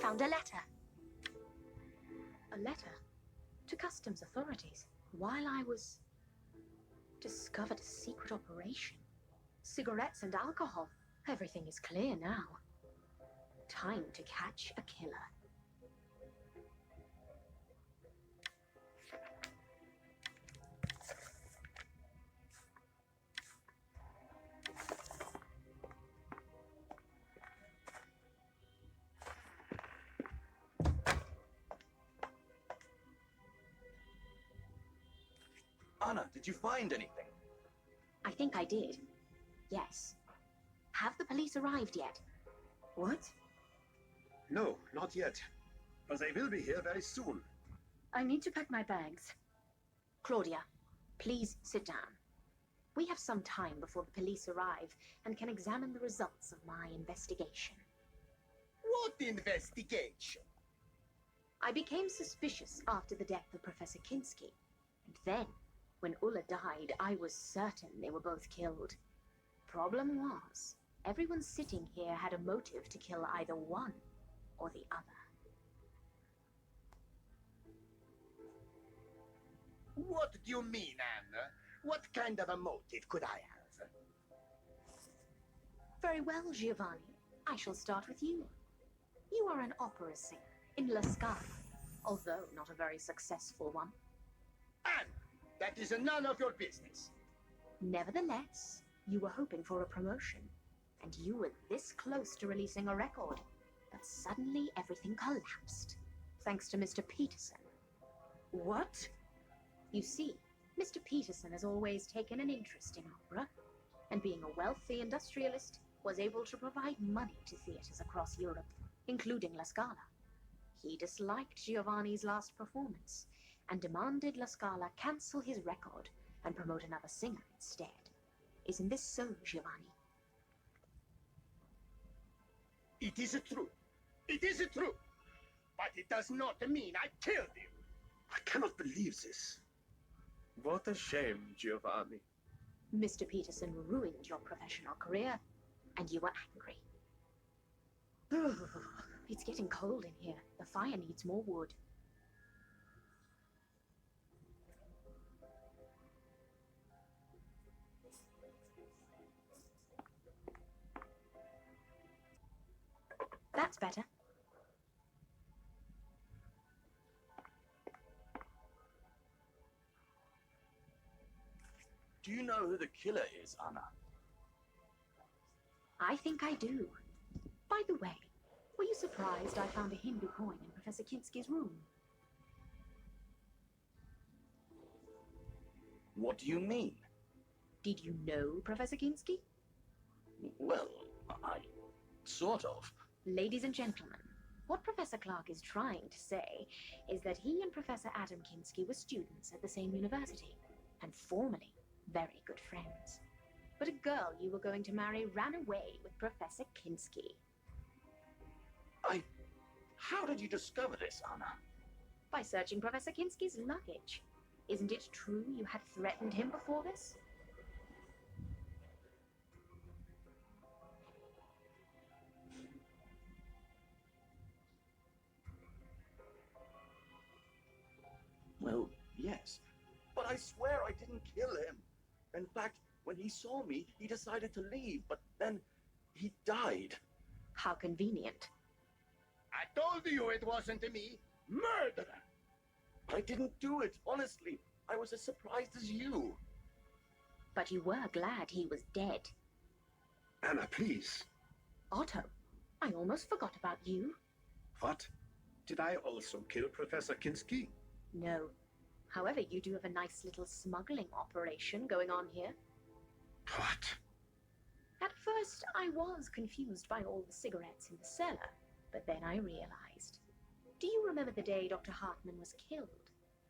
found a letter. A letter to customs authorities while I was... discovered a secret operation. Cigarettes and alcohol. Everything is clear now. Time to catch a killer.
Anna, did you find anything?
I think I did. Yes. Have the police arrived yet? What?
No, not yet. But they will be here very soon.
I need to pack my bags.
Claudia, please sit down. We have some time before the police arrive and can examine the results of my investigation.
What investigation?
I became suspicious after the death of Professor Kinski. And then, when Ulla died, I was certain they were both killed. Problem was, everyone sitting here had a motive to kill either one or the other.
What do you mean, Anna? What kind of a motive could I have?
Very well, Giovanni. I shall start with you. You are an opera singer in La Scala, although not a very successful one.
Anna, that is none of your business.
Nevertheless, you were hoping for a promotion, and you were this close to releasing a record. But suddenly everything collapsed, thanks to Mr. Peterson.
What?
You see, Mr. Peterson has always taken an interest in opera, and being a wealthy industrialist, was able to provide money to theatres across Europe, including La Scala. He disliked Giovanni's last performance, and demanded La Scala cancel his record and promote another singer instead. Isn't this so, Giovanni?
It is true. It is true. But it does not mean I killed him.
I cannot believe this.
What a shame, Giovanni.
Mr. Peterson ruined your professional career, and you were angry. It's getting cold in here. The fire needs more wood. That's better.
Do you know who the killer is, Anna?
I think I do. By the way, were you surprised I found a Hindu coin in Professor Kinski's room?
What do you mean?
Did you know Professor Kinski?
Well, I... sort of.
Ladies and gentlemen, what Professor Clark is trying to say is that he and Professor Adam Kinski were students at the same university, and formerly very good friends. But a girl you were going to marry ran away with Professor Kinski.
How did you discover this, Anna?
By searching Professor Kinski's luggage. Isn't it true you had threatened him before this?
Well, yes. But I swear I didn't kill him. In fact, when he saw me, he decided to leave, but then he died.
How convenient.
I told you it wasn't me. Murderer!
I didn't do it, honestly. I was as surprised as you.
But you were glad he was dead.
Anna, please.
Otto, I almost forgot about you.
What? Did I also kill Professor Kinski?
No. However, you do have a nice little smuggling operation going on here.
What?
At first, I was confused by all the cigarettes in the cellar, but then I realized. Do you remember the day Dr. Hartman was killed,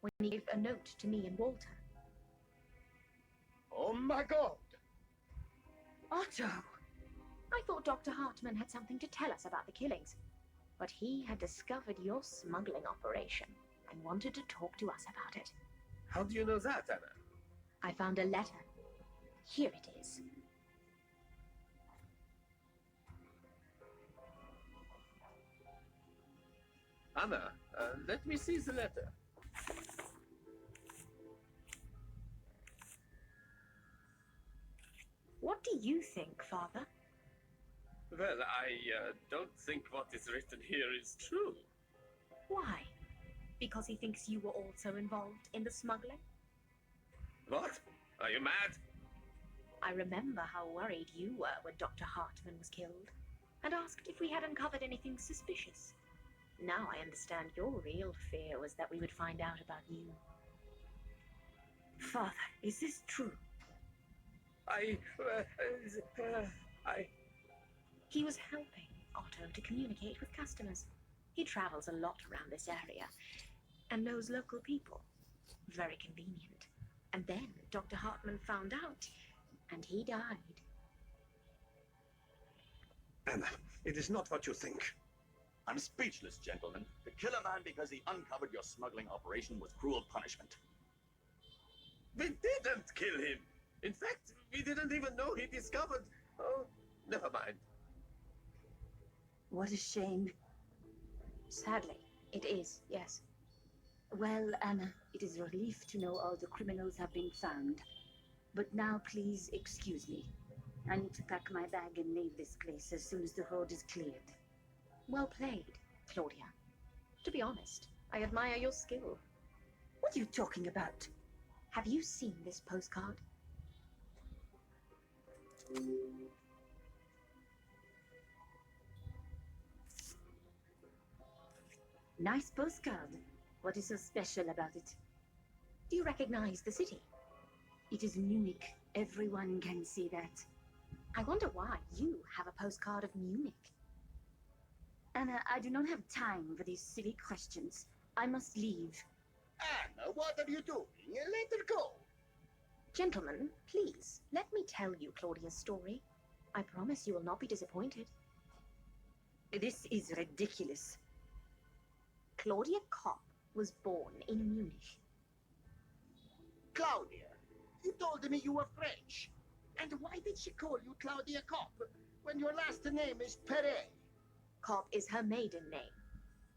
when he gave a note to me and Walter?
Oh my God!
Otto! I thought Dr. Hartman had something to tell us about the killings, but he had discovered your smuggling operation and wanted to talk to us about it.
How do you know that, Anna?
I found a letter. Here it is.
Anna, let me see the letter.
What do you think, Father?
Well, I don't think what is written here is true.
Why? Because he thinks you were also involved in the smuggling?
What? Are you mad?
I remember how worried you were when Dr. Hartman was killed, and asked if we had uncovered anything suspicious. Now I understand your real fear was that we would find out about you. Father, is this true? He was helping Otto to communicate with customers. He travels a lot around this area and knows local people. Very convenient. And then Dr. Hartman found out, and he died.
Anna, it is not what you think.
I'm speechless, gentlemen. To kill a man because he uncovered your smuggling operation was cruel punishment.
We didn't kill him. In fact, we didn't even know he discovered... Oh, never mind.
What a shame.
Sadly, it is, yes.
Well, Anna, it is a relief to know all the criminals have been found. But now, please excuse me. I need to pack my bag and leave this place as soon as the road is cleared.
Well played, Claudia. To be honest, I admire your skill.
What are you talking about?
Have you seen this postcard?
Nice postcard. What is so special about it?
Do you recognize the city?
It is Munich. Everyone can see that.
I wonder why you have a postcard of Munich.
Anna, I do not have time for these silly questions. I must leave.
Anna, what are you doing? Let her go.
Gentlemen, please, let me tell you Claudia's story. I promise you will not be disappointed.
This is ridiculous.
Claudia Kopp was born in Munich.
Claudia, you told me you were French. And why did she call you Claudia Kopp when your last name is Perret?
Kopp is her maiden name.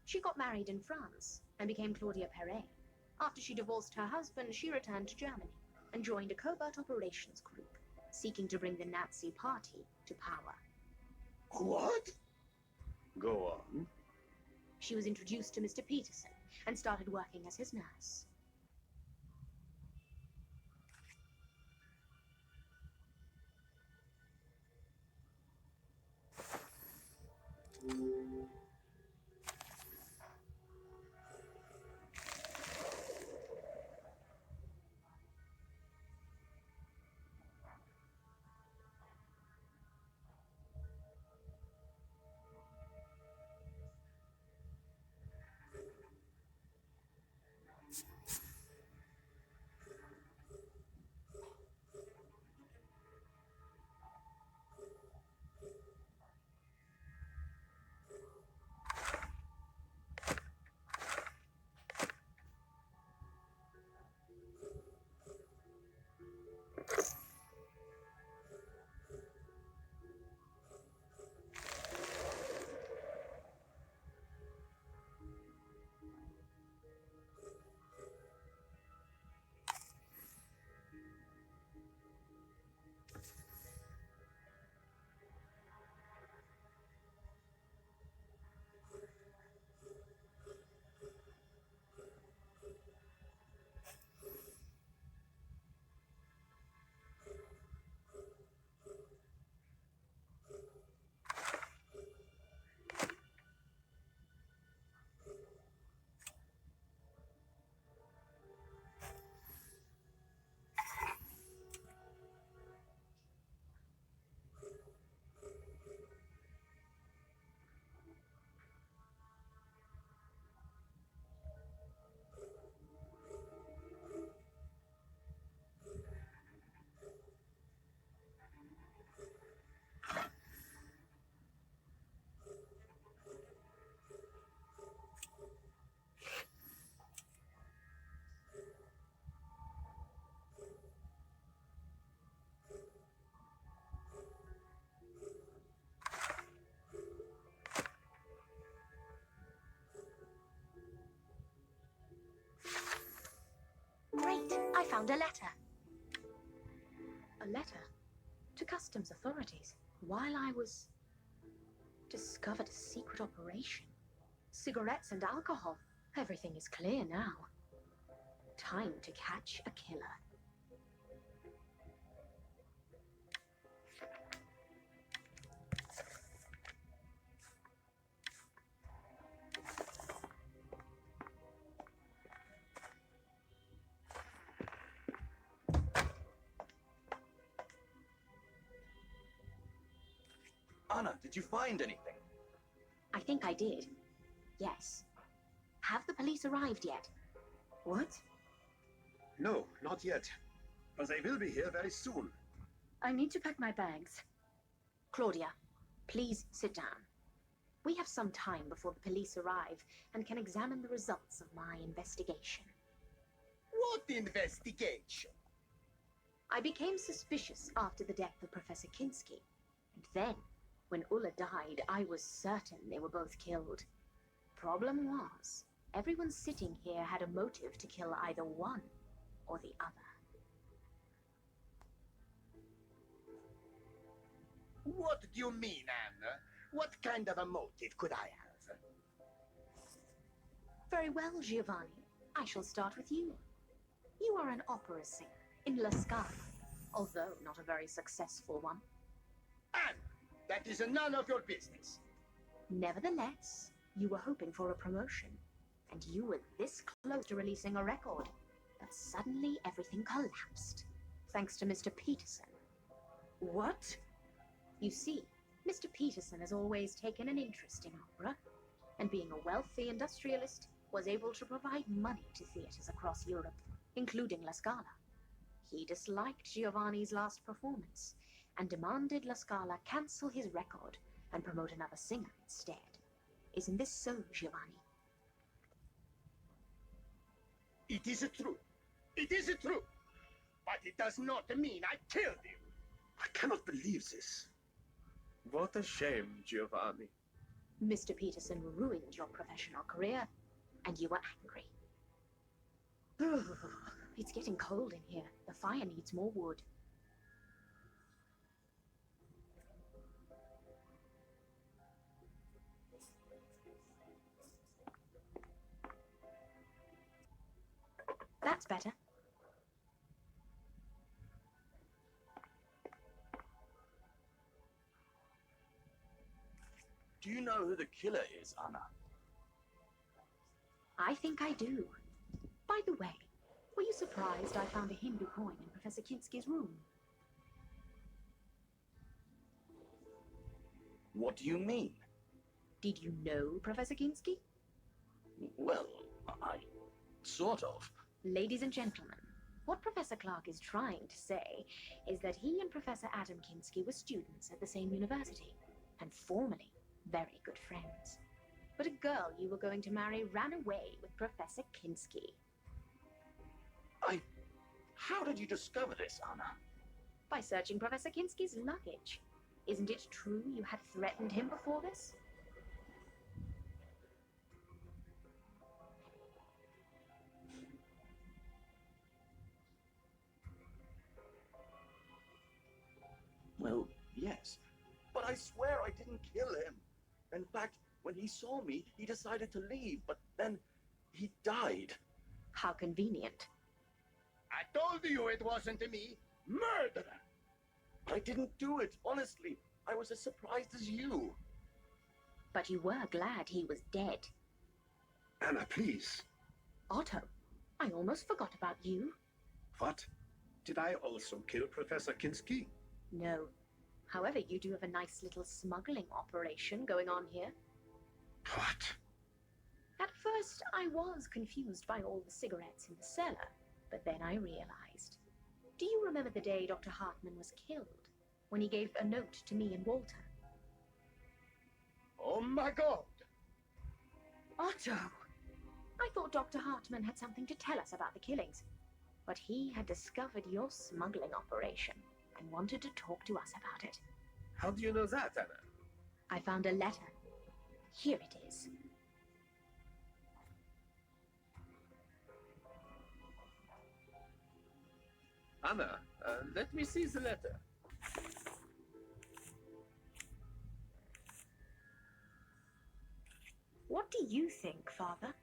She got married in France and became Claudia Perret. After she divorced her husband, she returned to Germany and joined a covert operations group seeking to bring the Nazi party to power.
What?
Go on.
She was introduced to Mr. Peterson and started working as his nurse.
found a letter. A letter to customs authorities while I was... discovered a secret operation. Cigarettes and alcohol. Everything is clear now. Time to catch a killer.
Anna, did you find anything?
I think I did. Yes. Have the police arrived yet?
What?
No, not yet. But they will be here very soon.
I need to pack my bags.
Claudia, please sit down. We have some time before the police arrive and can examine the results of my investigation.
What investigation?
I became suspicious after the death of Professor Kinski. And then, when Ulla died, I was certain they were both killed. Problem was, everyone sitting here had a motive to kill either one or the other.
What do you mean, Anna? What kind of a motive could I have?
Very well, Giovanni. I shall start with you. You are an opera singer in La Scala, although not a very successful one.
Anna, that is none of your business.
Nevertheless, you were hoping for a promotion, and you were this close to releasing a record. But suddenly everything collapsed, thanks to Mr. Peterson.
What?
You see, Mr. Peterson has always taken an interest in opera, and being a wealthy industrialist, was able to provide money to theatres across Europe, including La Scala. He disliked Giovanni's last performance, and demanded La Scala cancel his record and promote another singer instead. Isn't this so, Giovanni?
It is true. It is true. But it does not mean I killed him.
I cannot believe this.
What a shame, Giovanni.
Mr. Peterson ruined your professional career, and you were angry. It's getting cold in here. The fire needs more wood. That's better.
Do you know who the killer is, Anna?
I think I do. By the way, were you surprised I found a Hindu coin in Professor Kinski's room?
What do you mean?
Did you know Professor Kinski?
Well, I... sort of.
Ladies and gentlemen, what Professor Clark is trying to say is that he and Professor Adam Kinski were students at the same university, and formerly very good friends. But a girl you were going to marry ran away with Professor Kinski.
How did you discover this, Anna?
By searching Professor Kinski's luggage. Isn't it true you had threatened him before this?
Well, yes. But I swear I didn't kill him. In fact, when he saw me, he decided to leave, but then he died.
How convenient.
I told you it wasn't me. Murderer!
I didn't do it, honestly. I was as surprised as you.
But you were glad he was dead.
Anna, please.
Otto, I almost forgot about you.
What? Did I also kill Professor Kinski?
No. However, you do have a nice little smuggling operation going on here.
What?
At first, I was confused by all the cigarettes in the cellar, but then I realized. Do you remember the day Dr. Hartman was killed? When he gave a note to me and Walter?
Oh my God!
Otto! I thought Dr. Hartman had something to tell us about the killings, but he had discovered your smuggling operation and wanted to talk to us about it.
How do you know that, Anna?
I found a letter. Here it is.
Anna, let me see the letter.
What do you think, Father?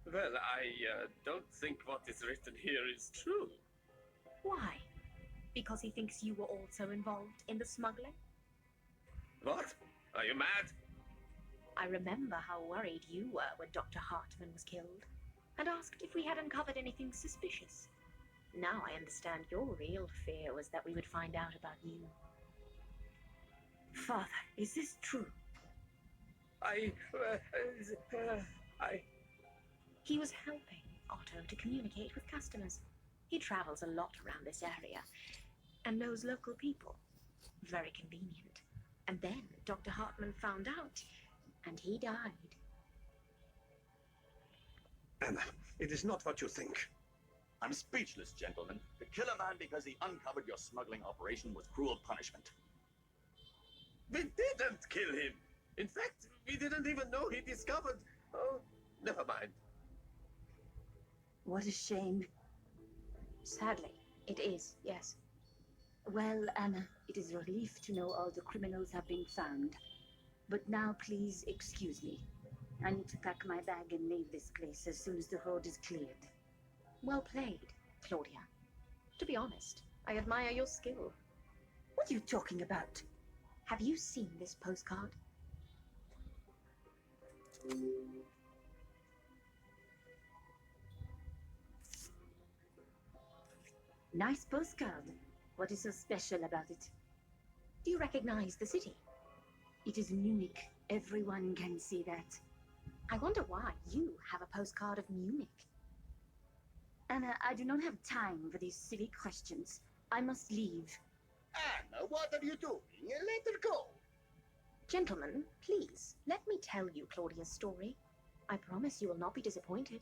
Well, I don't think what is written here is true.
Why? Because he thinks you were also involved in the smuggling?
What? Are you mad?
I remember how worried you were when Dr. Hartman was killed, and asked if we had uncovered anything suspicious. Now I understand your real fear was that we would find out about you. Father, is this true?
I...
He was helping Otto to communicate with customers. He travels a lot around this area and knows local people. Very convenient. And then Dr. Hartman found out, and he died.
Anna, it is not what you think.
I'm speechless, gentlemen. To kill a man because he uncovered your smuggling operation was cruel punishment.
We didn't kill him. In fact, we didn't even know he discovered... Oh, never mind.
What a shame.
Sadly, it is, yes.
Well, Anna, it is a relief to know all the criminals have been found. But now, please excuse me. I need to pack my bag and leave this place as soon as the road is cleared.
Well played, Claudia. To be honest, I admire your skill.
What are you talking about?
Have you seen this postcard?
Nice postcard. What is so special about it?
Do you recognize the city?
It is Munich. Everyone can see that.
I wonder why you have a postcard of Munich.
Anna, I do not have time for these silly questions. I must leave.
Anna, what are you doing? Let her go.
Gentlemen, please, let me tell you Claudia's story. I promise you will not be disappointed.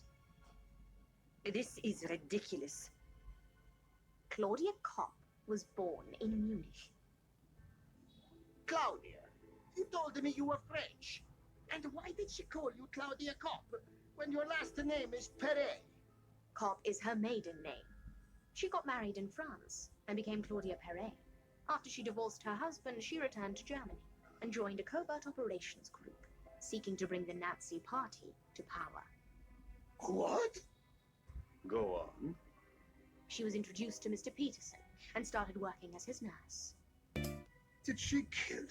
This is ridiculous.
Claudia Kopp was born in Munich.
Claudia, you told me you were French. And why did she call you Claudia Kopp when your last name is Perret?
Kopp is her maiden name. She got married in France and became Claudia Perret. After she divorced her husband, she returned to Germany and joined a covert operations group seeking to bring the Nazi party to power.
What?
Go on.
She was introduced to Mr. Peterson and started working as his nurse.
Did she kill?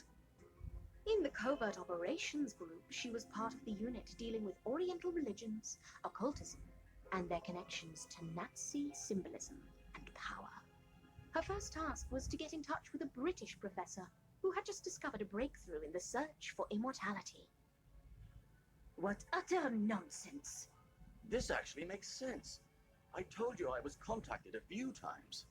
In the covert operations group, she was part of the unit dealing with Oriental religions, occultism, and their connections to Nazi symbolism and power. Her first task was to get in touch with a British professor who had just discovered a breakthrough in the search for immortality.
What utter nonsense.
This actually makes sense. I told you I was contacted a few times.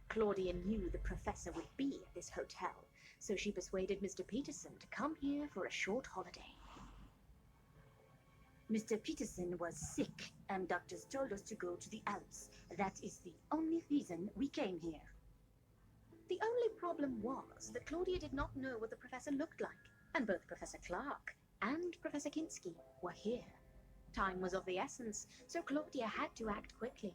Claudia knew the professor would be at this hotel, so she persuaded Mr. Peterson to come here for a short holiday.
Mr. Peterson was sick, and doctors told us to go to the Alps. That is the only reason we came here.
The only problem was that Claudia did not know what the professor looked like, and both Professor Clark and Professor Kinski were here. Time was of the essence, so Claudia had to act quickly.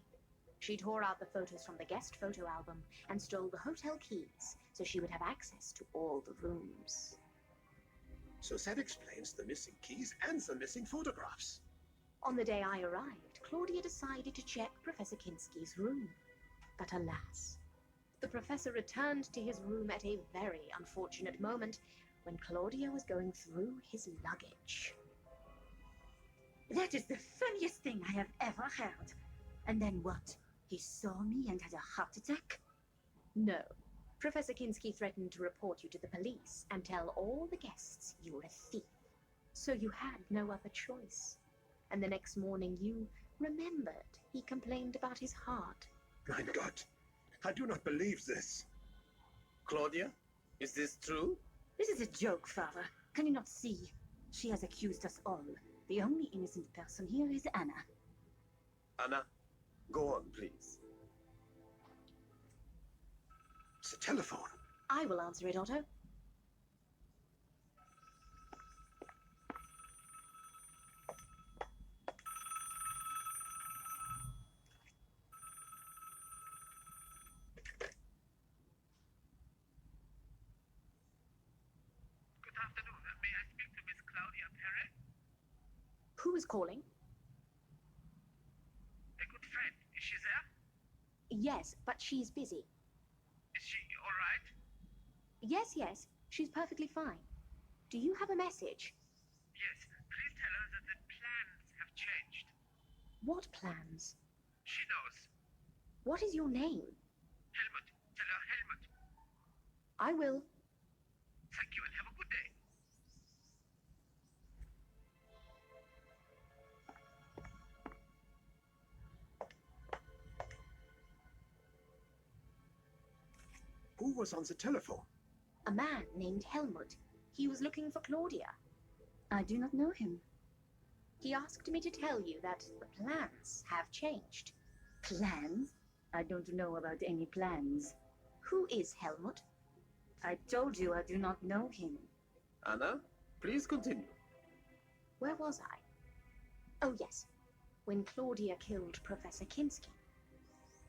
She tore out the photos from the guest photo album and stole the hotel keys so she would have access to all the rooms.
So that explains the missing keys and the missing photographs.
On the day I arrived, Claudia decided to check Professor Kinski's room. But alas, the professor returned to his room at a very unfortunate moment when Claudia was going through his luggage.
That is the funniest thing I have ever heard. And then what? He saw me and had a heart attack?
No. Professor Kinski threatened to report you to the police and tell all the guests you were a thief. So you had no other choice. And the next morning you remembered he complained about his heart.
My God, I do not believe this.
Claudia, is this true?
This is a joke, Father. Can you not see? She has accused us all. The only innocent person here is Anna.
Anna, go on, please.
The telephone.
I will answer it, Otto.
afternoon. May I speak to Miss Claudia Perez?
Who is calling?
A good friend. Is she there?
Yes, but she's busy.
Is she all right?
Yes, yes, she's perfectly fine. Do you have a message?
Yes. Please tell her that the plans have changed.
What plans?
She knows.
What is your name?
Helmut. Tell her Helmut.
I will.
Thank you and have a good day.
Who was on the telephone?
A man named Helmut. He was looking for Claudia.
I do not know him.
He asked me to tell you that the plans have changed.
Plans? I don't know about any plans.
Who is Helmut?
I told you I do not know him.
Anna, please continue.
Where was I? Oh, yes. When Claudia killed Professor Kinski.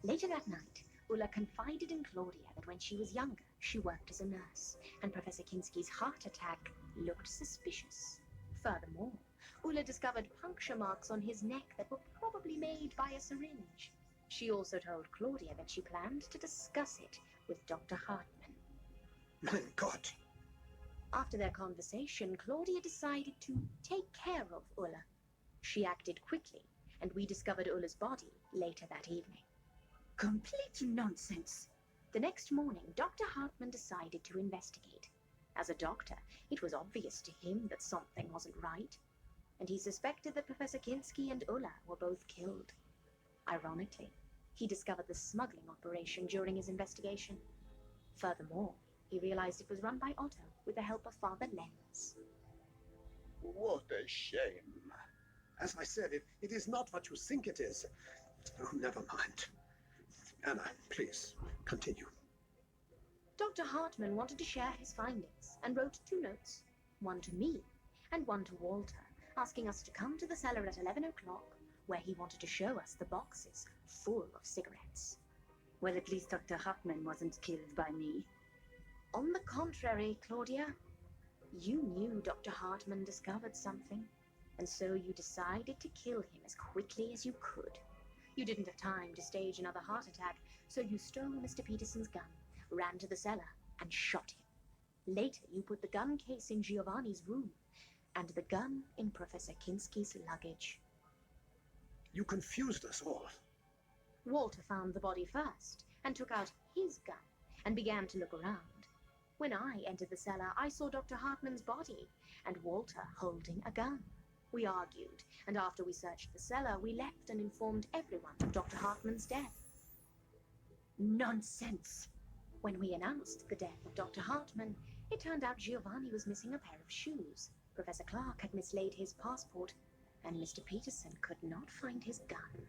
Later that night, Ulla confided in Claudia that when she was younger, she worked as a nurse, and Professor Kinski's heart attack looked suspicious. Furthermore, Ulla discovered puncture marks on his neck that were probably made by a syringe. She also told Claudia that she planned to discuss it with Dr. Hartman.
My God!
After their conversation, Claudia decided to take care of Ulla. She acted quickly, and we discovered Ulla's body later that evening.
Complete nonsense.
The next morning, Dr. Hartman decided to investigate. As a doctor, it was obvious to him that something wasn't right, and he suspected that Professor Kinski and Ulla were both killed. Ironically, he discovered the smuggling operation during his investigation. Furthermore, he realized it was run by Otto with the help of Father Lenz.
What a shame.
As I said, it is not what you think it is. Oh, never mind. Anna, please, continue.
Dr. Hartman wanted to share his findings and wrote 2 notes, one to me and one to Walter, asking us to come to the cellar at 11 o'clock, where he wanted to show us the boxes full of cigarettes.
Well, at least Dr. Hartman wasn't killed by me.
On the contrary, Claudia, you knew Dr. Hartman discovered something, and so you decided to kill him as quickly as you could. You didn't have time to stage another heart attack, so you stole Mr. Peterson's gun, ran to the cellar, and shot him. Later, you put the gun case in Giovanni's room, and the gun in Professor Kinski's luggage.
You confused us all.
Walter found the body first, and took out his gun, and began to look around. When I entered the cellar, I saw Dr. Hartman's body, and Walter holding a gun. We argued, and after we searched the cellar, we left and informed everyone of Dr. Hartman's death.
Nonsense!
When we announced the death of Dr. Hartman, it turned out Giovanni was missing a pair of shoes. Professor Clark had mislaid his passport, and Mr. Peterson could not find his gun.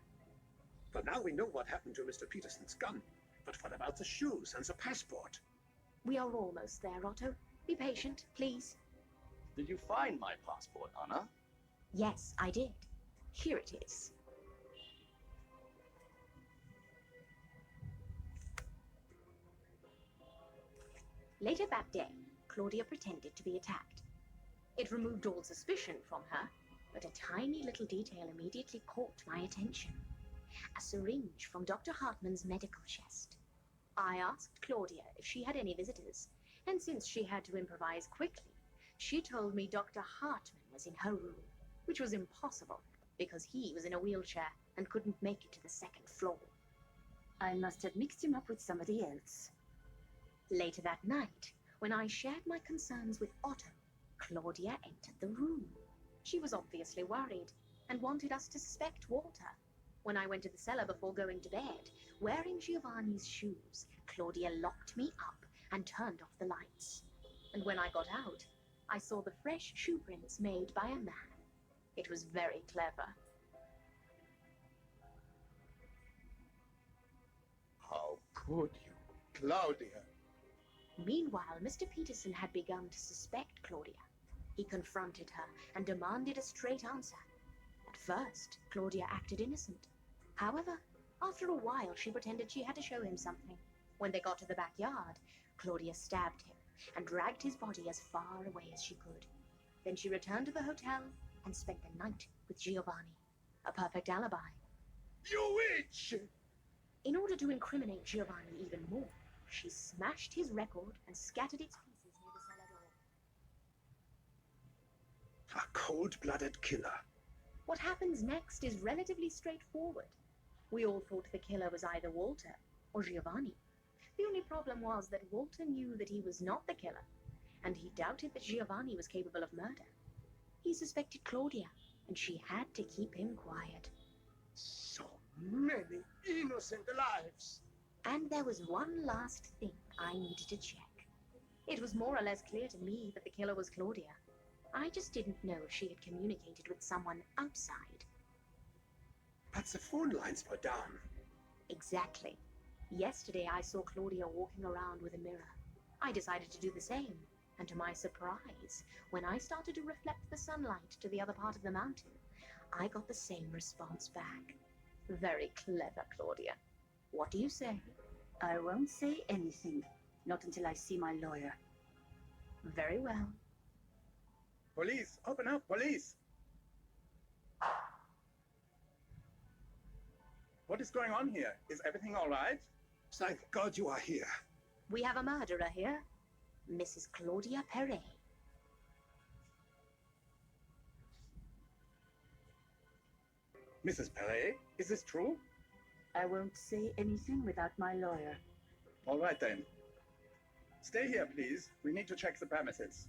But now we know what happened to Mr. Peterson's gun. But what about the shoes and the passport?
We are almost there, Otto. Be patient, please.
Did you find my passport, Anna?
Yes, I did. Here it is. Later that day, Claudia pretended to be attacked. It removed all suspicion from her, but a tiny little detail immediately caught my attention. A syringe from Dr. Hartman's medical chest. I asked Claudia if she had any visitors, and since she had to improvise quickly, she told me Dr. Hartman was in her room, which was impossible because he was in a wheelchair and couldn't make it to the 2nd floor.
I must have mixed him up with somebody else.
Later that night, when I shared my concerns with Otto, Claudia entered the room. She was obviously worried and wanted us to suspect Walter. When I went to the cellar before going to bed, wearing Giovanni's shoes, Claudia locked me up and turned off the lights. And when I got out, I saw the fresh shoe prints made by a man. It was very clever.
How could you, Claudia?
Meanwhile, Mr. Peterson had begun to suspect Claudia. He confronted her and demanded a straight answer. At first, Claudia acted innocent. However, after a while, she pretended she had to show him something. When they got to the backyard, Claudia stabbed him and dragged his body as far away as she could. Then she returned to the hotel and spent the night with Giovanni. A perfect alibi.
You witch!
In order to incriminate Giovanni even more, she smashed his record and scattered its pieces near the cellar door.
A cold-blooded killer.
What happens next is relatively straightforward. We all thought the killer was either Walter or Giovanni. The only problem was that Walter knew that he was not the killer, and he doubted that Giovanni was capable of murder. He suspected Claudia, and she had to keep him quiet.
So many innocent lives.
And there was one last thing I needed to check. It was more or less clear to me that the killer was Claudia. I just didn't know she had communicated with someone outside.
But the phone lines were down.
Exactly. Yesterday I saw Claudia walking around with a mirror. I decided to do the same, and to my surprise, when I started to reflect the sunlight to the other part of the mountain, I got the same response back. Very clever, Claudia. What do you say?
I won't say anything. Not until I see my lawyer.
Very well.
Police, open up, police! What is going on here? Is everything all right?
Thank God you are here.
We have a murderer here. Mrs. Claudia Perret.
Mrs. Perret, is this true?
I won't say anything without my lawyer.
All right then. Stay here, please. We need to check the premises.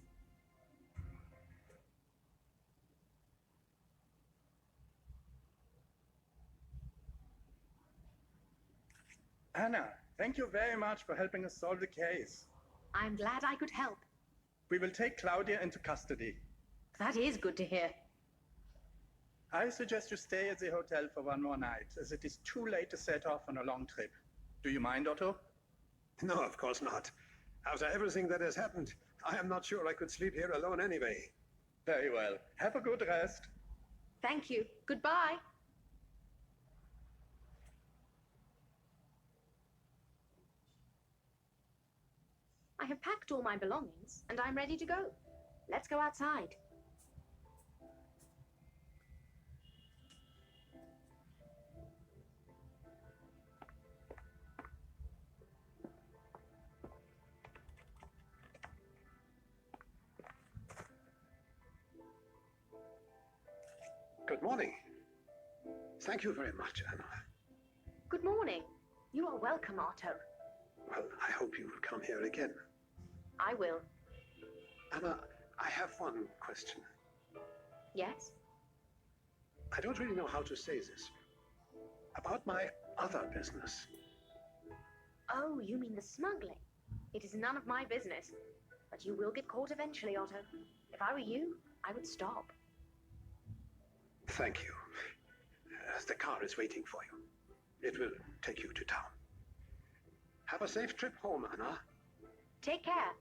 Anna, thank you very much for helping us solve the case.
I'm glad I could help.
We will take Claudia into custody.
That is good to hear.
I suggest you stay at the hotel for one more night, as it is too late to set off on a long trip. Do you mind, Otto?
No, of course not. After everything that has happened, I am not sure I could sleep here alone anyway.
Very well. Have a good rest.
Thank you. Goodbye. I have packed all my belongings, and I'm ready to go. Let's go outside.
Good morning. Thank you very much, Anna.
Good morning. You are welcome, Otto.
Well, I hope you will come here again.
I will.
Anna, I have one question.
Yes?
I don't really know how to say this. About my other business.
Oh, you mean the smuggling? It is none of my business. But you will get caught eventually, Otto. If I were you, I would stop.
Thank you. The car is waiting for you. It will take you to town. Have a safe trip home, Anna.
Take care.